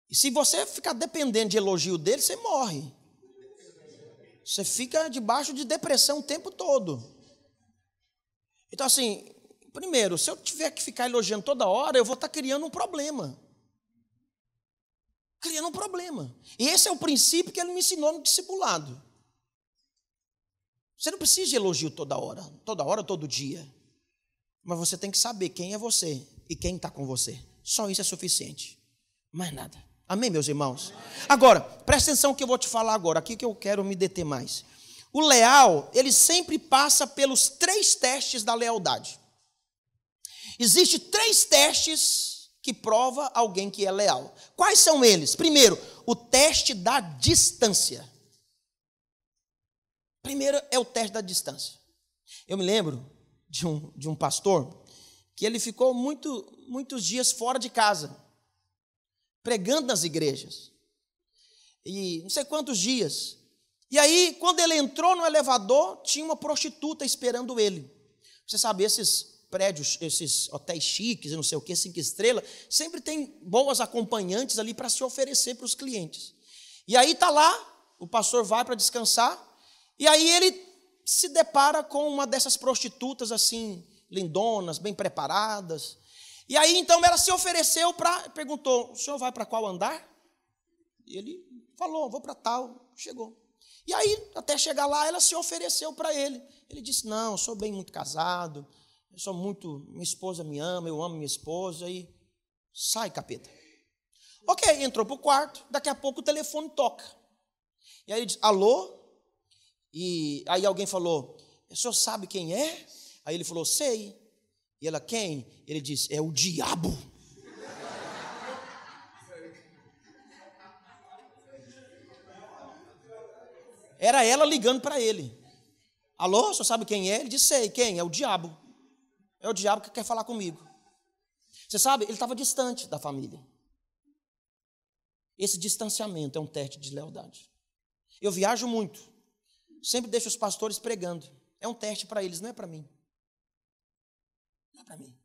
E se você ficar dependendo de elogio dele, você morre. Você fica debaixo de depressão o tempo todo. Então assim, primeiro, se eu tiver que ficar elogiando toda hora, eu vou estar criando um problema. Criando um problema. E esse é o princípio que ele me ensinou no discipulado. Você não precisa de elogio toda hora, todo dia. Mas você tem que saber quem é você e quem está com você. Só isso é suficiente. Mais nada. Amém, meus irmãos? Agora, presta atenção que eu vou te falar agora, aqui que eu quero me deter mais. O leal, ele sempre passa pelos 3 testes da lealdade. Existem 3 testes que prova alguém que é leal. Quais são eles? Primeiro, o teste da distância. Primeiro é o teste da distância. Eu me lembro de um pastor que ele ficou muitos dias fora de casa, pregando nas igrejas. E não sei quantos dias. E aí, quando ele entrou no elevador, tinha uma prostituta esperando ele. Você sabe, esses prédios, esses hotéis chiques, não sei o que, 5 estrelas, sempre tem boas acompanhantes ali para se oferecer para os clientes. E aí está lá, o pastor vai para descansar, e aí ele se depara com uma dessas prostitutas assim, lindonas, bem preparadas. E aí então ela se ofereceu perguntou: o senhor vai para qual andar? E ele falou: vou para tal. Chegou. E aí, até chegar lá, ela se ofereceu para ele. Ele disse: não, eu sou bem muito casado, minha esposa me ama, eu amo minha esposa. E sai, capeta. Ok, entrou para o quarto, daqui a pouco o telefone toca. E aí ele diz: alô? E aí alguém falou: o senhor sabe quem é? Aí ele falou: sei. E ela: quem? Ele disse: é o diabo. Era ela ligando para ele. Alô, o senhor sabe quem é? Ele disse: sei. Quem? É o diabo. É o diabo que quer falar comigo. Você sabe, ele estava distante da família. Esse distanciamento é um teste de lealdade. Eu viajo muito. Sempre deixo os pastores pregando. É um teste para eles, não é para mim. Não é para mim.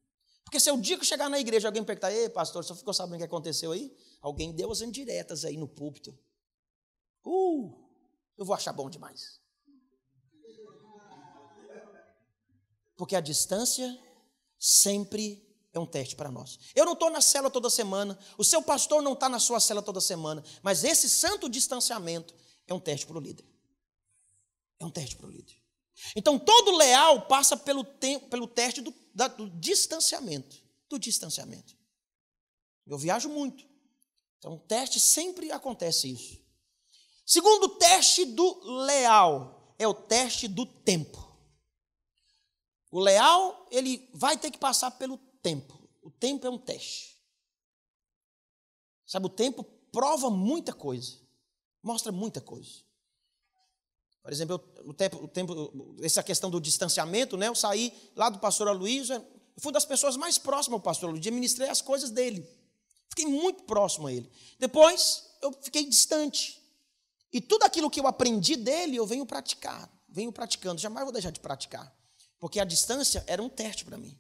Porque se o dia que eu chegar na igreja, alguém perguntar: ei, pastor, você ficou sabendo o que aconteceu aí? Alguém deu as indiretas aí no púlpito. Eu vou achar bom demais. Porque a distância sempre é um teste para nós. Eu não estou na célula toda semana, o seu pastor não está na sua célula toda semana, mas esse santo distanciamento é um teste para o líder. É um teste para o líder. Então, todo leal passa pelo teste do distanciamento. Do distanciamento. Eu viajo muito. Então, teste sempre acontece isso. Segundo teste do leal é o teste do tempo. O leal, ele vai ter que passar pelo tempo. O tempo é um teste. Sabe, o tempo prova muita coisa. Mostra muita coisa. Por exemplo, o tempo, essa questão do distanciamento, né? Eu saí lá do pastor Aloysio, eu fui das pessoas mais próximas ao pastor Aloysio, administrei as coisas dele. Fiquei muito próximo a ele. Depois, eu fiquei distante. E tudo aquilo que eu aprendi dele, eu venho praticar venho praticando, jamais vou deixar de praticar, porque a distância era um teste para mim.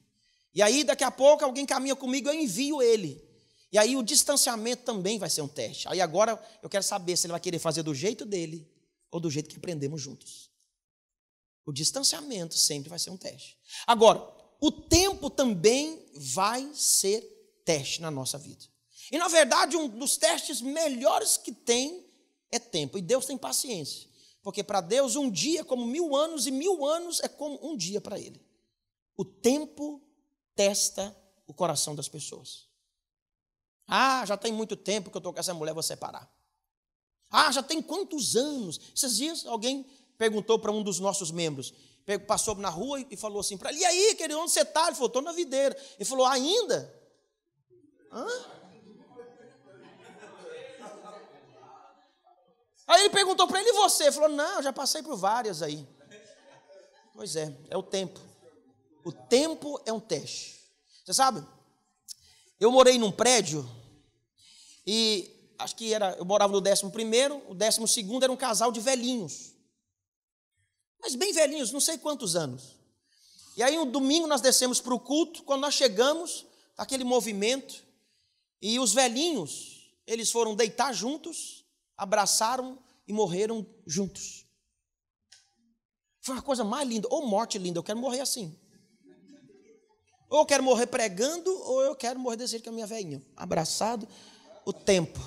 E aí, daqui a pouco, alguém caminha comigo, eu envio ele. E aí, o distanciamento também vai ser um teste. Aí, agora, eu quero saber se ele vai querer fazer do jeito dele ou do jeito que aprendemos juntos. O distanciamento sempre vai ser um teste. Agora, o tempo também vai ser teste na nossa vida. E, na verdade, um dos testes melhores que tem é tempo. E Deus tem paciência. Porque para Deus, um dia é como 1000 anos, e 1000 anos é como um dia para Ele. O tempo testa o coração das pessoas. Ah, já tem muito tempo que eu estou com essa mulher, vou separar. Ah, já tem quantos anos? Esses dias alguém perguntou para um dos nossos membros, passou na rua e falou assim para ele: e aí, querido, onde você está? Ele falou: estou na videira. Ele falou: ainda? Hã? Aí ele perguntou para ele: e você? Ele falou: não, já passei por várias aí. Pois é o tempo. O tempo é um teste. Você sabe, eu morei num prédio e acho que eu morava no 11º, o 12º era um casal de velhinhos. Mas bem velhinhos, não sei quantos anos. E aí um domingo nós descemos para o culto, quando nós chegamos, aquele movimento, e os velhinhos, eles foram deitar juntos, abraçaram e morreram juntos. Foi uma coisa mais linda, ou morte linda, eu quero morrer assim. Ou eu quero morrer pregando, ou eu quero morrer desse jeito com a minha velhinha, abraçado. O tempo.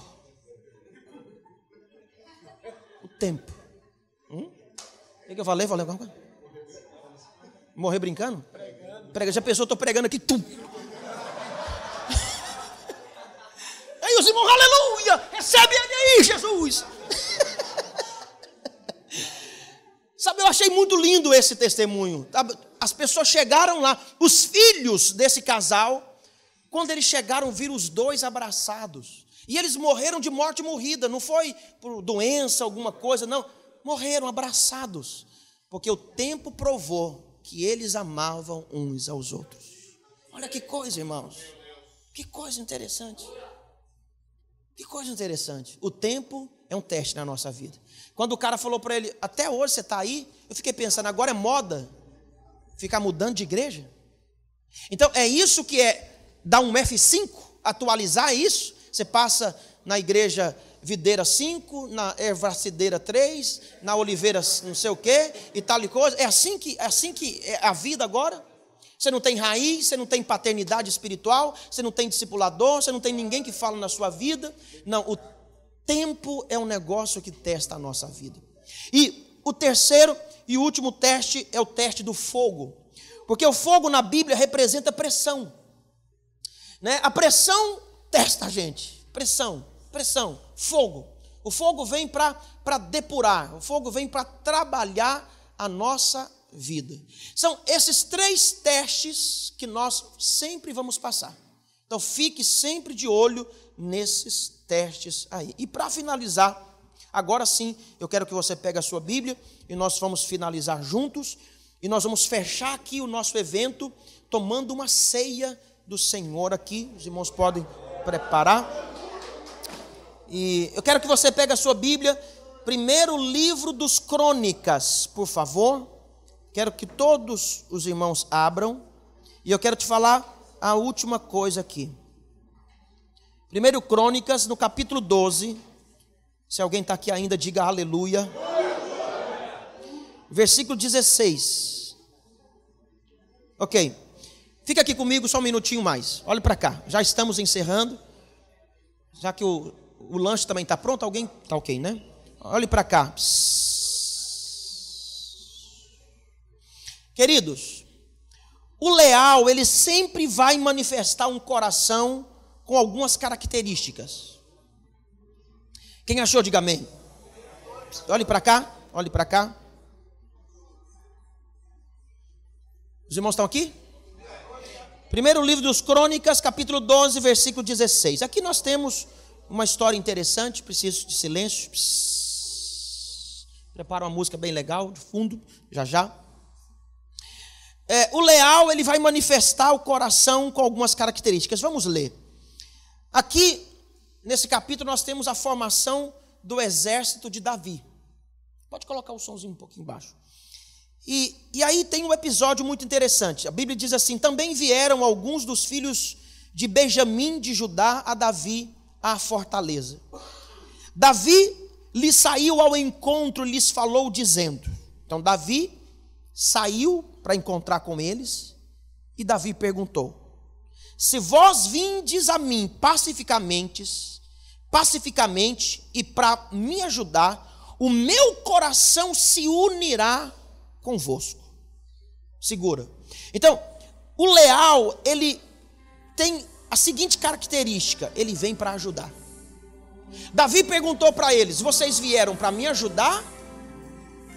O tempo. O que eu falei? Falei alguma coisa? Morrer brincando? Pregando. Já pensou, eu estou pregando aqui, tum. Aí os irmãos, aleluia, recebe ele aí, Jesus. Sabe, eu achei muito lindo esse testemunho. As pessoas chegaram lá, os filhos desse casal, quando eles chegaram, viram os dois abraçados. E eles morreram de morte morrida, não foi por doença, alguma coisa, não. Morreram abraçados, porque o tempo provou que eles amavam uns aos outros. Olha que coisa, irmãos. Que coisa interessante. Que coisa interessante. O tempo é um teste na nossa vida. Quando o cara falou para ele: até hoje você está aí, eu fiquei pensando, agora é moda ficar mudando de igreja? Então é isso que é dar um F5, atualizar isso. Você passa na igreja Videira 5, na Ervacideira 3, na Oliveira não sei o quê, e tal e coisa. É assim que é a vida agora? Você não tem raiz, você não tem paternidade espiritual, você não tem discipulador, você não tem ninguém que fala na sua vida. Não, o tempo é um negócio que testa a nossa vida. E o terceiro e último teste é o teste do fogo. Porque o fogo na Bíblia representa pressão. Né? A pressão testa a gente. Pressão, fogo. O fogo vem para depurar, o fogo vem para trabalhar a nossa vida. São esses 3 testes que nós sempre vamos passar. Então fique sempre de olho nesses testes aí. E para finalizar, agora sim, eu quero que você pegue a sua Bíblia e nós vamos finalizar juntos. E nós vamos fechar aqui o nosso evento tomando uma ceia do Senhor aqui. Os irmãos podem preparar. E eu quero que você pegue a sua Bíblia, primeiro livro dos Crônicas, por favor. Quero que todos os irmãos abram. E eu quero te falar a última coisa aqui. Primeiro Crônicas, no capítulo 12. Se alguém está aqui ainda, diga aleluia. Versículo 16. Ok. Fica aqui comigo só um minutinho mais. Olhe para cá. Já estamos encerrando. Já que o lanche também está pronto. Alguém está ok, né? Olhe para cá. Queridos, o leal, ele sempre vai manifestar um coração com algumas características. Quem achou, diga amém. Olhe para cá. Olhe para cá. Os irmãos estão aqui? Primeiro livro dos Crônicas, capítulo 12, versículo 16. Aqui nós temos uma história interessante. Preciso de silêncio. Prepara uma música bem legal de fundo, já. O leal, ele vai manifestar o coração com algumas características. Vamos ler. Aqui, nesse capítulo, nós temos a formação do exército de Davi. Pode colocar o somzinho um pouquinho embaixo. E aí tem um episódio muito interessante. A Bíblia diz assim: também vieram alguns dos filhos de Benjamim de Judá a Davi à fortaleza. Davi lhe saiu ao encontro e lhes falou dizendo. Então Davi saiu para encontrar com eles, e Davi perguntou: se vós vindes a mim pacificamente e para me ajudar, o meu coração se unirá convosco. Segura. Então, o leal, ele tem a seguinte característica: ele vem para ajudar. Davi perguntou para eles: vocês vieram para me ajudar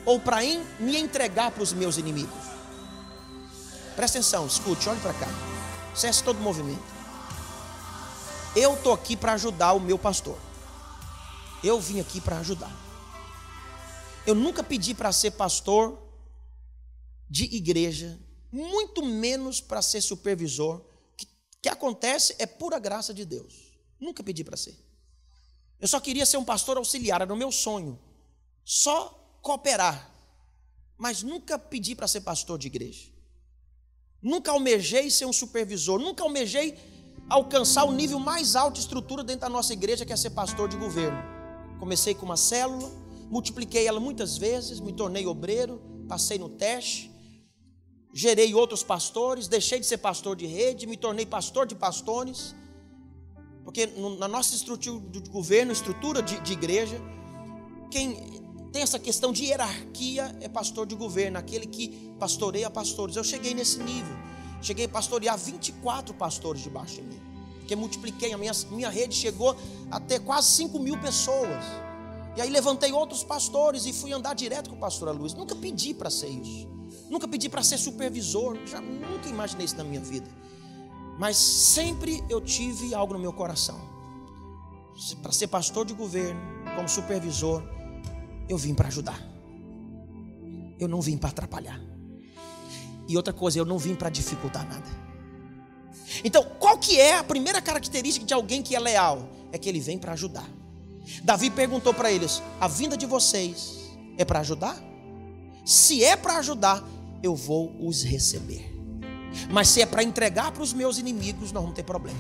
ou para me entregar para os meus inimigos? Presta atenção, escute, olhe para cá, cesse todo o movimento. Eu estou aqui para ajudar o meu pastor. Eu vim aqui para ajudar. Eu nunca pedi para ser pastor de igreja, muito menos para ser supervisor. O que acontece é pura graça de Deus. Nunca pedi para ser. Eu só queria ser um pastor auxiliar, era o meu sonho. Só cooperar. Mas nunca pedi para ser pastor de igreja. Nunca almejei ser um supervisor. Nunca almejei alcançar o nível mais alto de estrutura dentro da nossa igreja, que é ser pastor de governo. Comecei com uma célula, multipliquei ela muitas vezes, me tornei obreiro, passei no teste, gerei outros pastores, deixei de ser pastor de rede, me tornei pastor de pastores. Porque na nossa estrutura de governo, estrutura de igreja, quem tem essa questão de hierarquia é pastor de governo, aquele que pastoreia pastores. Eu cheguei nesse nível, cheguei a pastorear 24 pastores debaixo de mim, porque multipliquei, a minha rede chegou a ter quase 5.000 pessoas. E aí levantei outros pastores e fui andar direto com o pastor Luiz. Nunca pedi para ser isso, nunca pedi para ser supervisor, nunca imaginei isso na minha vida. Mas sempre eu tive algo no meu coração. Para ser pastor de governo, como supervisor, eu vim para ajudar. Eu não vim para atrapalhar. E outra coisa, eu não vim para dificultar nada. Então, qual que é a primeira característica de alguém que é leal? É que ele vem para ajudar. Davi perguntou para eles: a vinda de vocês é para ajudar? Se é para ajudar, eu vou os receber. Mas se é para entregar para os meus inimigos, nós vamos ter problema.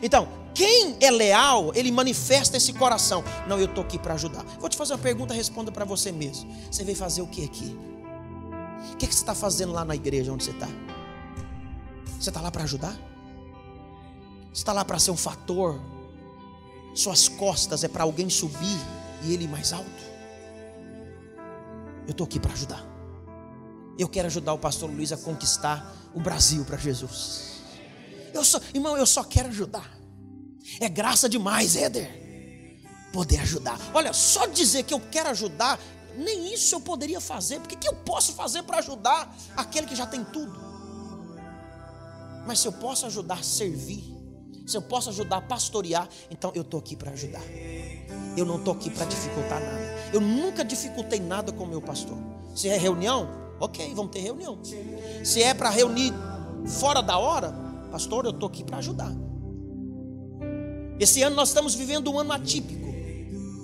Então, quem é leal, ele manifesta esse coração. Não, eu estou aqui para ajudar. Vou te fazer uma pergunta, responda para você mesmo. Você veio fazer o que aqui? O que você está fazendo lá na igreja onde você está? Você está lá para ajudar? Você está lá para ser um fator? Suas costas é para alguém subir e ele ir mais alto? Eu estou aqui para ajudar. Eu quero ajudar o pastor Luiz a conquistar o Brasil para Jesus. Irmão, eu só quero ajudar. É graça demais, Éder, poder ajudar. Olha, só dizer que eu quero ajudar, nem isso eu poderia fazer. Porque o que eu posso fazer para ajudar aquele que já tem tudo? Mas se eu posso ajudar a servir, se eu posso ajudar a pastorear, então eu estou aqui para ajudar. Eu não estou aqui para dificultar nada. Eu nunca dificultei nada com o meu pastor. Se é reunião, ok, vamos ter reunião. Se é para reunir fora da hora, pastor, eu estou aqui para ajudar. Esse ano nós estamos vivendo um ano atípico.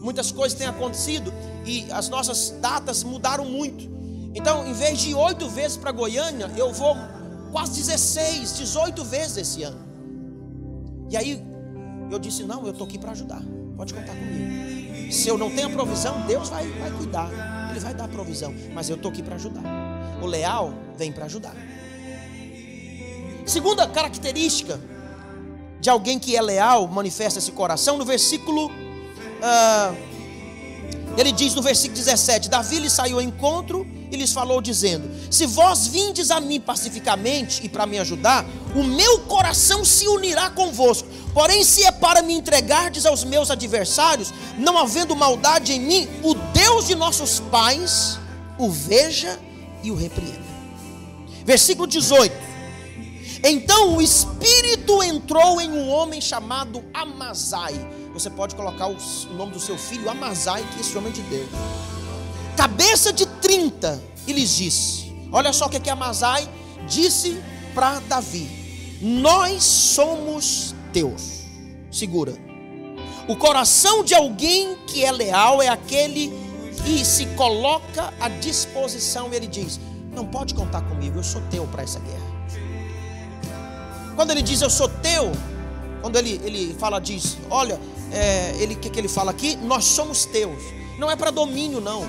Muitas coisas têm acontecido e as nossas datas mudaram muito. Então, em vez de 8 vezes para Goiânia, eu vou quase 16, 18 vezes esse ano. E aí eu disse: não, eu estou aqui para ajudar. Pode contar comigo. Se eu não tenho a provisão, Deus vai cuidar. Ele vai dar a provisão. Mas eu estou aqui para ajudar. O leal vem para ajudar. Segunda característica de alguém que é leal, manifesta esse coração, no versículo, ele diz no versículo 17: Davi lhe saiu ao encontro e lhes falou dizendo: se vós vindes a mim pacificamente e para me ajudar, o meu coração se unirá convosco. Porém, se é para me entregardes aos meus adversários, não havendo maldade em mim, o Deus de nossos pais o veja e o repreenda. Versículo 18: então o Espírito entrou em um homem chamado Amazai. Você pode colocar o nome do seu filho Amazai, que esse homem de Deus, cabeça de 30, e lhes disse: olha só o que Amazai disse para Davi: nós somos teus. Segura. O coração de alguém que é leal é aquele e se coloca à disposição, ele diz: não pode contar comigo, eu sou teu para essa guerra. Quando ele diz eu sou teu, quando ele fala diz, olha, que ele fala aqui? Nós somos teus. Não é para domínio, não.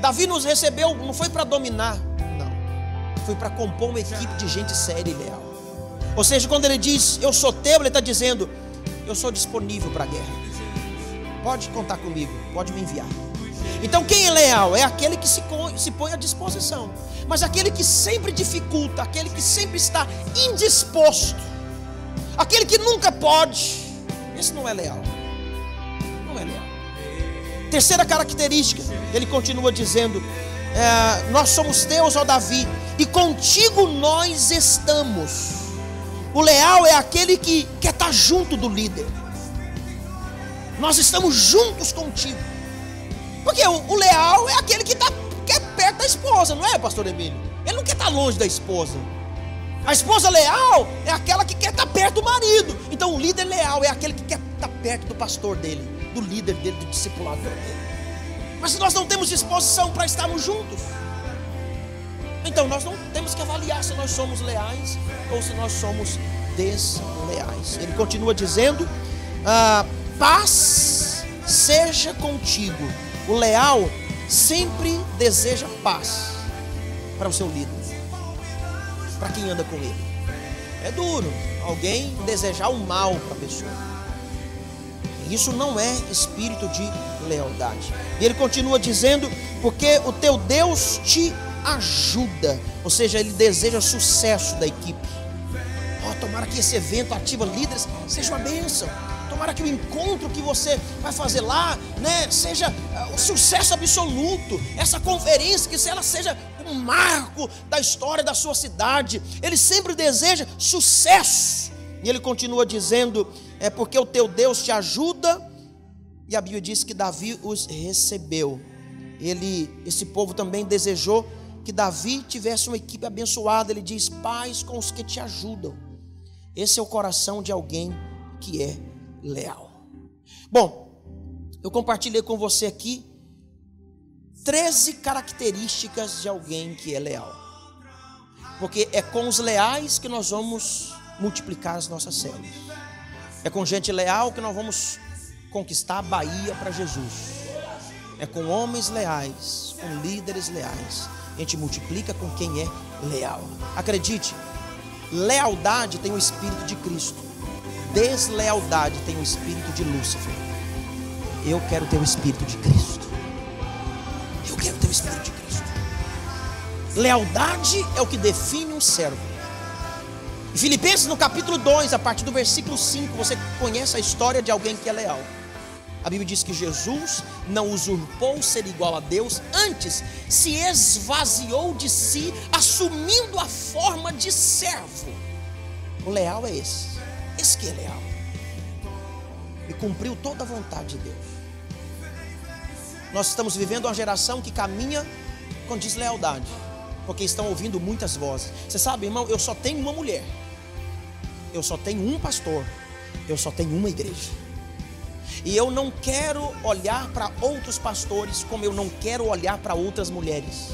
Davi nos recebeu, não foi para dominar, não. Foi para compor uma equipe de gente séria e leal. Ou seja, quando ele diz eu sou teu, ele está dizendo: eu sou disponível para a guerra. Pode contar comigo, pode me enviar. Então quem é leal é aquele que se põe à disposição. Mas aquele que sempre dificulta, aquele que sempre está indisposto, aquele que nunca pode, esse não é leal. Não é leal. Terceira característica, ele continua dizendo: nós somos teus, ó Davi, e contigo nós estamos. O leal é aquele que quer estar junto do líder. Nós estamos juntos contigo. Porque o leal é aquele que quer perto da esposa, não é, pastor Emílio? Ele não quer estar longe da esposa. A esposa leal é aquela que quer estar perto do marido. Então o líder leal é aquele que quer estar perto do pastor dele, do líder dele, do discipulador dele. Mas se nós não temos disposição para estarmos juntos, então nós não temos que avaliar se nós somos leais ou se nós somos desleais. Ele continua dizendo: paz seja contigo. O leal sempre deseja paz para o seu líder, para quem anda com ele. É duro alguém desejar o mal para a pessoa. Isso não é espírito de lealdade. E ele continua dizendo: porque o teu Deus te ajuda. Ou seja, ele deseja sucesso da equipe. Tomara que esse evento ativa líderes seja uma bênção. Tomara que o encontro que você vai fazer lá, né, seja um sucesso absoluto. Essa conferência, que ela seja um marco da história da sua cidade. Ele sempre deseja sucesso. E ele continua dizendo: porque o teu Deus te ajuda. E a Bíblia diz que Davi os recebeu. Esse povo também desejou que Davi tivesse uma equipe abençoada. Ele diz: paz com os que te ajudam. Esse é o coração de alguém que é leal. Bom, eu compartilhei com você aqui 13 características de alguém que é leal. Porque é com os leais que nós vamos multiplicar as nossas células. É com gente leal que nós vamos conquistar a Bahia para Jesus. É com homens leais, com líderes leais. A gente multiplica com quem é leal. Acredite, lealdade tem o espírito de Cristo. Deslealdade tem o espírito de Lúcifer. Eu quero ter o espírito de Cristo. Eu quero ter o espírito de Cristo. Lealdade é o que define um servo. Em Filipenses, no capítulo 2, a partir do versículo 5, você conhece a história de alguém que é leal. A Bíblia diz que Jesus não usurpou ser igual a Deus, antes se esvaziou de si, assumindo a forma de servo. O leal é esse que é leal, e cumpriu toda a vontade de Deus. Nós estamos vivendo uma geração que caminha com deslealdade, porque estão ouvindo muitas vozes. Você sabe, irmão, eu só tenho uma mulher, eu só tenho um pastor, eu só tenho uma igreja. E eu não quero olhar para outros pastores como eu não quero olhar para outras mulheres.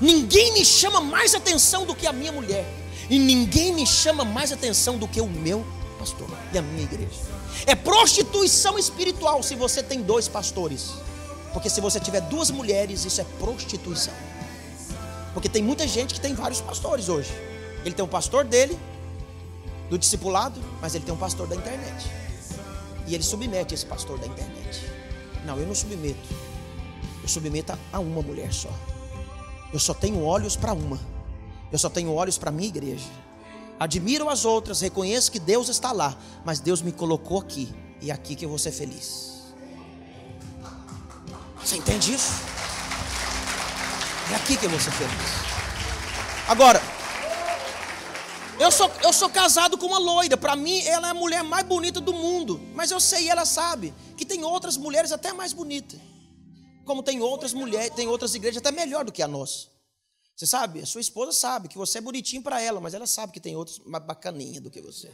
Ninguém me chama mais atenção do que a minha mulher. E ninguém me chama mais atenção do que o meu pastor e a minha igreja. É prostituição espiritual se você tem 2 pastores. Porque se você tiver 2 mulheres, isso é prostituição. Porque tem muita gente que tem vários pastores hoje. Ele tem um pastor dele, do discipulado, mas ele tem um pastor da internet. E ele submete esse pastor da internet. Não, eu não submeto. Eu submeto a uma mulher só. Eu só tenho olhos para uma. Eu só tenho olhos para a minha igreja. Admiro as outras, reconheço que Deus está lá, mas Deus me colocou aqui, e é aqui que eu vou ser feliz. Você entende isso? É aqui que eu vou ser feliz. Agora, eu sou casado com uma loira. Para mim ela é a mulher mais bonita do mundo. Mas eu sei, ela sabe que tem outras mulheres até mais bonitas. Como tem outras mulheres, tem outras igrejas até melhor do que a nossa. Você sabe, a sua esposa sabe que você é bonitinho para ela, mas ela sabe que tem outros mais bacaninha do que você.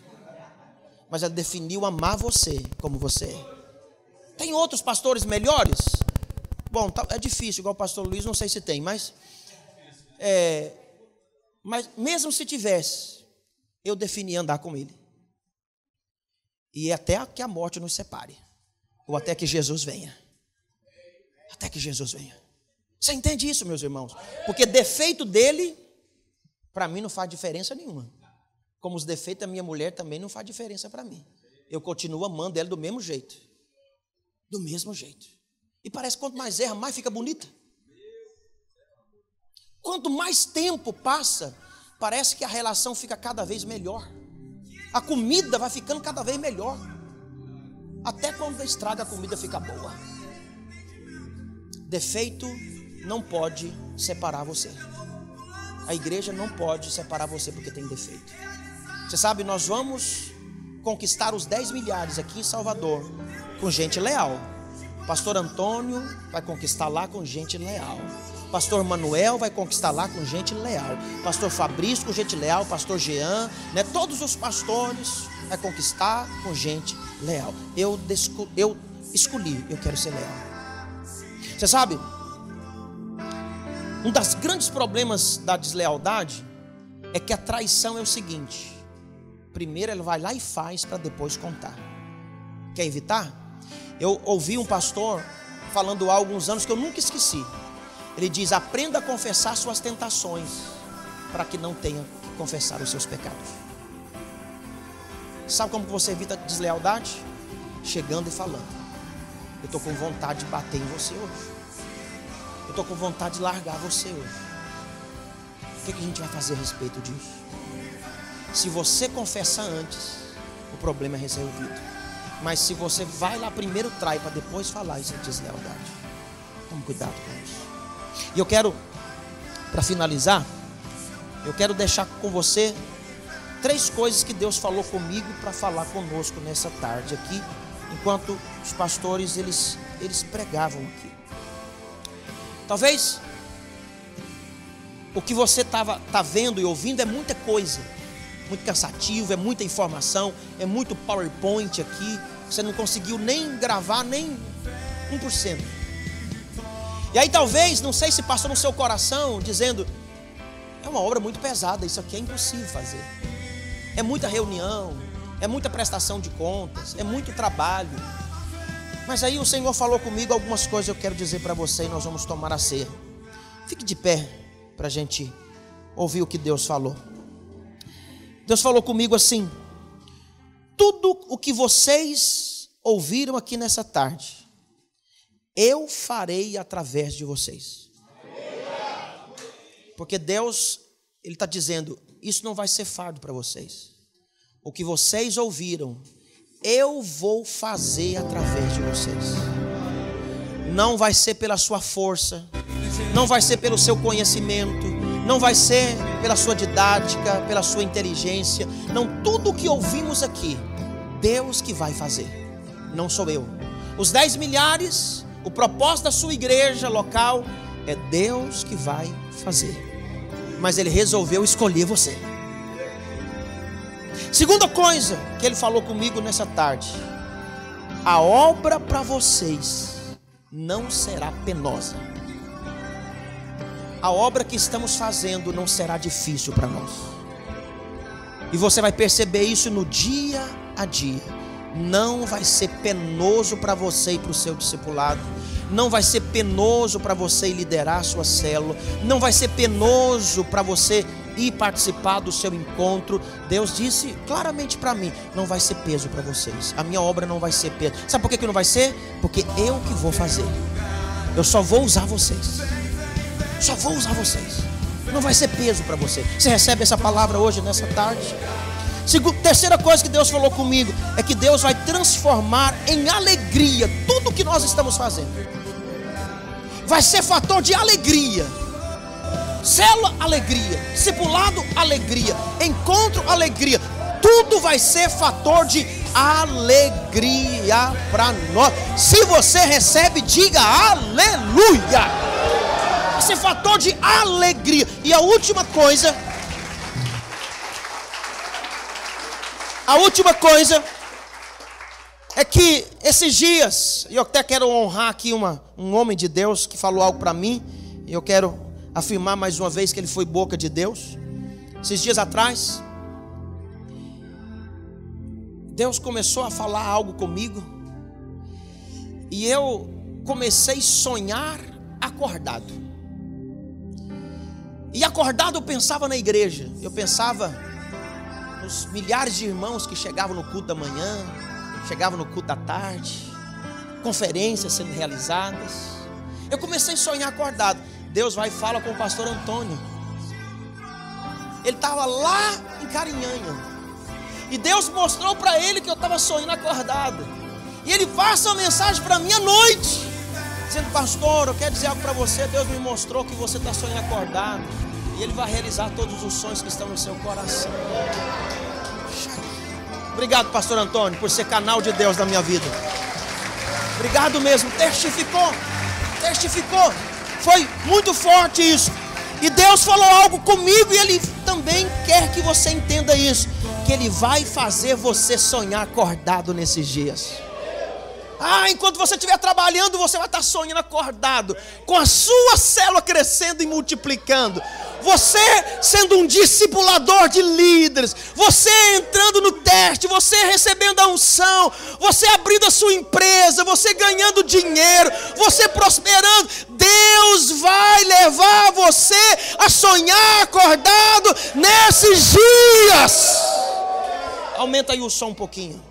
Mas ela definiu amar você como você é. Tem outros pastores melhores? Bom, é difícil, igual o pastor Luiz, não sei se tem, mas mesmo se tivesse, eu defini andar com ele. E até que a morte nos separe. Ou até que Jesus venha. Até que Jesus venha. Você entende isso, meus irmãos? Porque defeito dele, para mim não faz diferença nenhuma. Como os defeitos da minha mulher também não faz diferença para mim. Eu continuo amando ela do mesmo jeito. Do mesmo jeito. E parece que quanto mais erra, mais fica bonita. Quanto mais tempo passa, parece que a relação fica cada vez melhor. A comida vai ficando cada vez melhor. Até quando estraga a comida fica boa. Defeito não pode separar você. A igreja não pode separar você porque tem defeito. Você sabe, nós vamos conquistar os 10 milhares aqui em Salvador com gente leal. Pastor Antônio vai conquistar lá com gente leal. Pastor Manuel vai conquistar lá com gente leal. Pastor Fabrício com gente leal. Pastor Jean, né? Todos os pastores vai conquistar com gente leal. Eu escolhi, eu quero ser leal. Você sabe, um dos grandes problemas da deslealdade é que a traição é o seguinte: primeiro ela vai lá e faz para depois contar. Quer evitar? Eu ouvi um pastor falando há alguns anos que eu nunca esqueci. Ele diz: aprenda a confessar suas tentações, para que não tenha que confessar os seus pecados. Sabe como você evita deslealdade? Chegando e falando: eu estou com vontade de bater em você hoje. Eu estou com vontade de largar você hoje. O que a gente vai fazer a respeito disso? Se você confessa antes, o problema é resolvido. Mas se você vai lá primeiro trai para depois falar, isso é deslealdade. Tome cuidado com isso. E eu quero, para finalizar, eu quero deixar com você 3 coisas que Deus falou comigo para falar conosco nessa tarde aqui, enquanto os pastores eles pregavam aqui. Talvez o que você tá vendo e ouvindo é muita coisa, muito cansativo, é muita informação, é muito PowerPoint aqui. Você não conseguiu nem gravar nem 1%. E aí talvez, não sei se passou no seu coração dizendo: é uma obra muito pesada, isso aqui é impossível fazer. É muita reunião, é muita prestação de contas, é muito trabalho. Mas aí o Senhor falou comigo algumas coisas eu quero dizer para você e nós vamos tomar a ceia. Fique de pé para a gente ouvir o que Deus falou. Deus falou comigo assim: tudo o que vocês ouviram aqui nessa tarde, eu farei através de vocês. Porque Deus, Ele está dizendo: isso não vai ser fardo para vocês. O que vocês ouviram, eu vou fazer através de vocês. Não vai ser pela sua força, não vai ser pelo seu conhecimento, não vai ser pela sua didática, pela sua inteligência. Não, tudo o que ouvimos aqui, Deus que vai fazer, não sou eu. Os 10 milhares, o propósito da sua igreja local, é Deus que vai fazer. Mas Ele resolveu escolher você. Segunda coisa que Ele falou comigo nessa tarde: a obra para vocês não será penosa. A obra que estamos fazendo não será difícil para nós. E você vai perceber isso no dia a dia. Não vai ser penoso para você e para o seu discipulado. Não vai ser penoso para você liderar a sua célula. Não vai ser penoso para você ir participar do seu encontro. Deus disse claramente para mim: não vai ser peso para vocês. A minha obra não vai ser peso. Sabe por que não vai ser? Porque eu que vou fazer. Eu só vou usar vocês. Só vou usar vocês. Não vai ser peso para você. Você recebe essa palavra hoje, nessa tarde? Terceira coisa que Deus falou comigo é que Deus vai transformar em alegria tudo que nós estamos fazendo. Vai ser fator de alegria. Célula, alegria. Discipulado, alegria. Encontro, alegria. Tudo vai ser fator de alegria para nós. Se você recebe, diga aleluia. Vai ser fator de alegria. E a última coisa é que esses dias, eu até quero honrar aqui um homem de Deus que falou algo para mim, e eu quero afirmar mais uma vez que ele foi boca de Deus. Esses dias atrás, Deus começou a falar algo comigo, e eu comecei a sonhar acordado. E acordado eu pensava na igreja, eu pensava nos milhares de irmãos que chegavam no culto da manhã, chegavam no culto da tarde, conferências sendo realizadas. Eu comecei a sonhar acordado. Deus vai e fala com o pastor Antônio. Ele estava lá em Carinhanha, e Deus mostrou para ele que eu estava sonhando acordado. E ele passa uma mensagem para mim à noite, dizendo: pastor, eu quero dizer algo para você. Deus me mostrou que você está sonhando acordado, e Ele vai realizar todos os sonhos que estão no seu coração. Obrigado, pastor Antônio, por ser canal de Deus na minha vida. Obrigado mesmo, testificou. Foi muito forte isso. E Deus falou algo comigo, e Ele também quer que você entenda isso, que Ele vai fazer você sonhar acordado nesses dias. Enquanto você estiver trabalhando, você vai estar sonhando acordado, com a sua célula crescendo e multiplicando, você sendo um discipulador de líderes, você entrando no teste, você recebendo a unção, você abrindo a sua empresa, você ganhando dinheiro, você prosperando. Deus vai levar você a sonhar acordado nesses dias. Aumenta aí o som um pouquinho.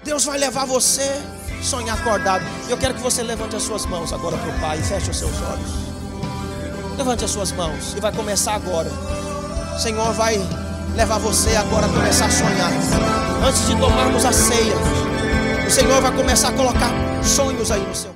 Deus vai levar você a sonhar acordado. Eu quero que você levante as suas mãos agora para o Pai e feche os seus olhos. Levante as suas mãos e vai começar agora. O Senhor vai levar você agora a começar a sonhar. Antes de tomarmos a ceia, o Senhor vai começar a colocar sonhos aí no seu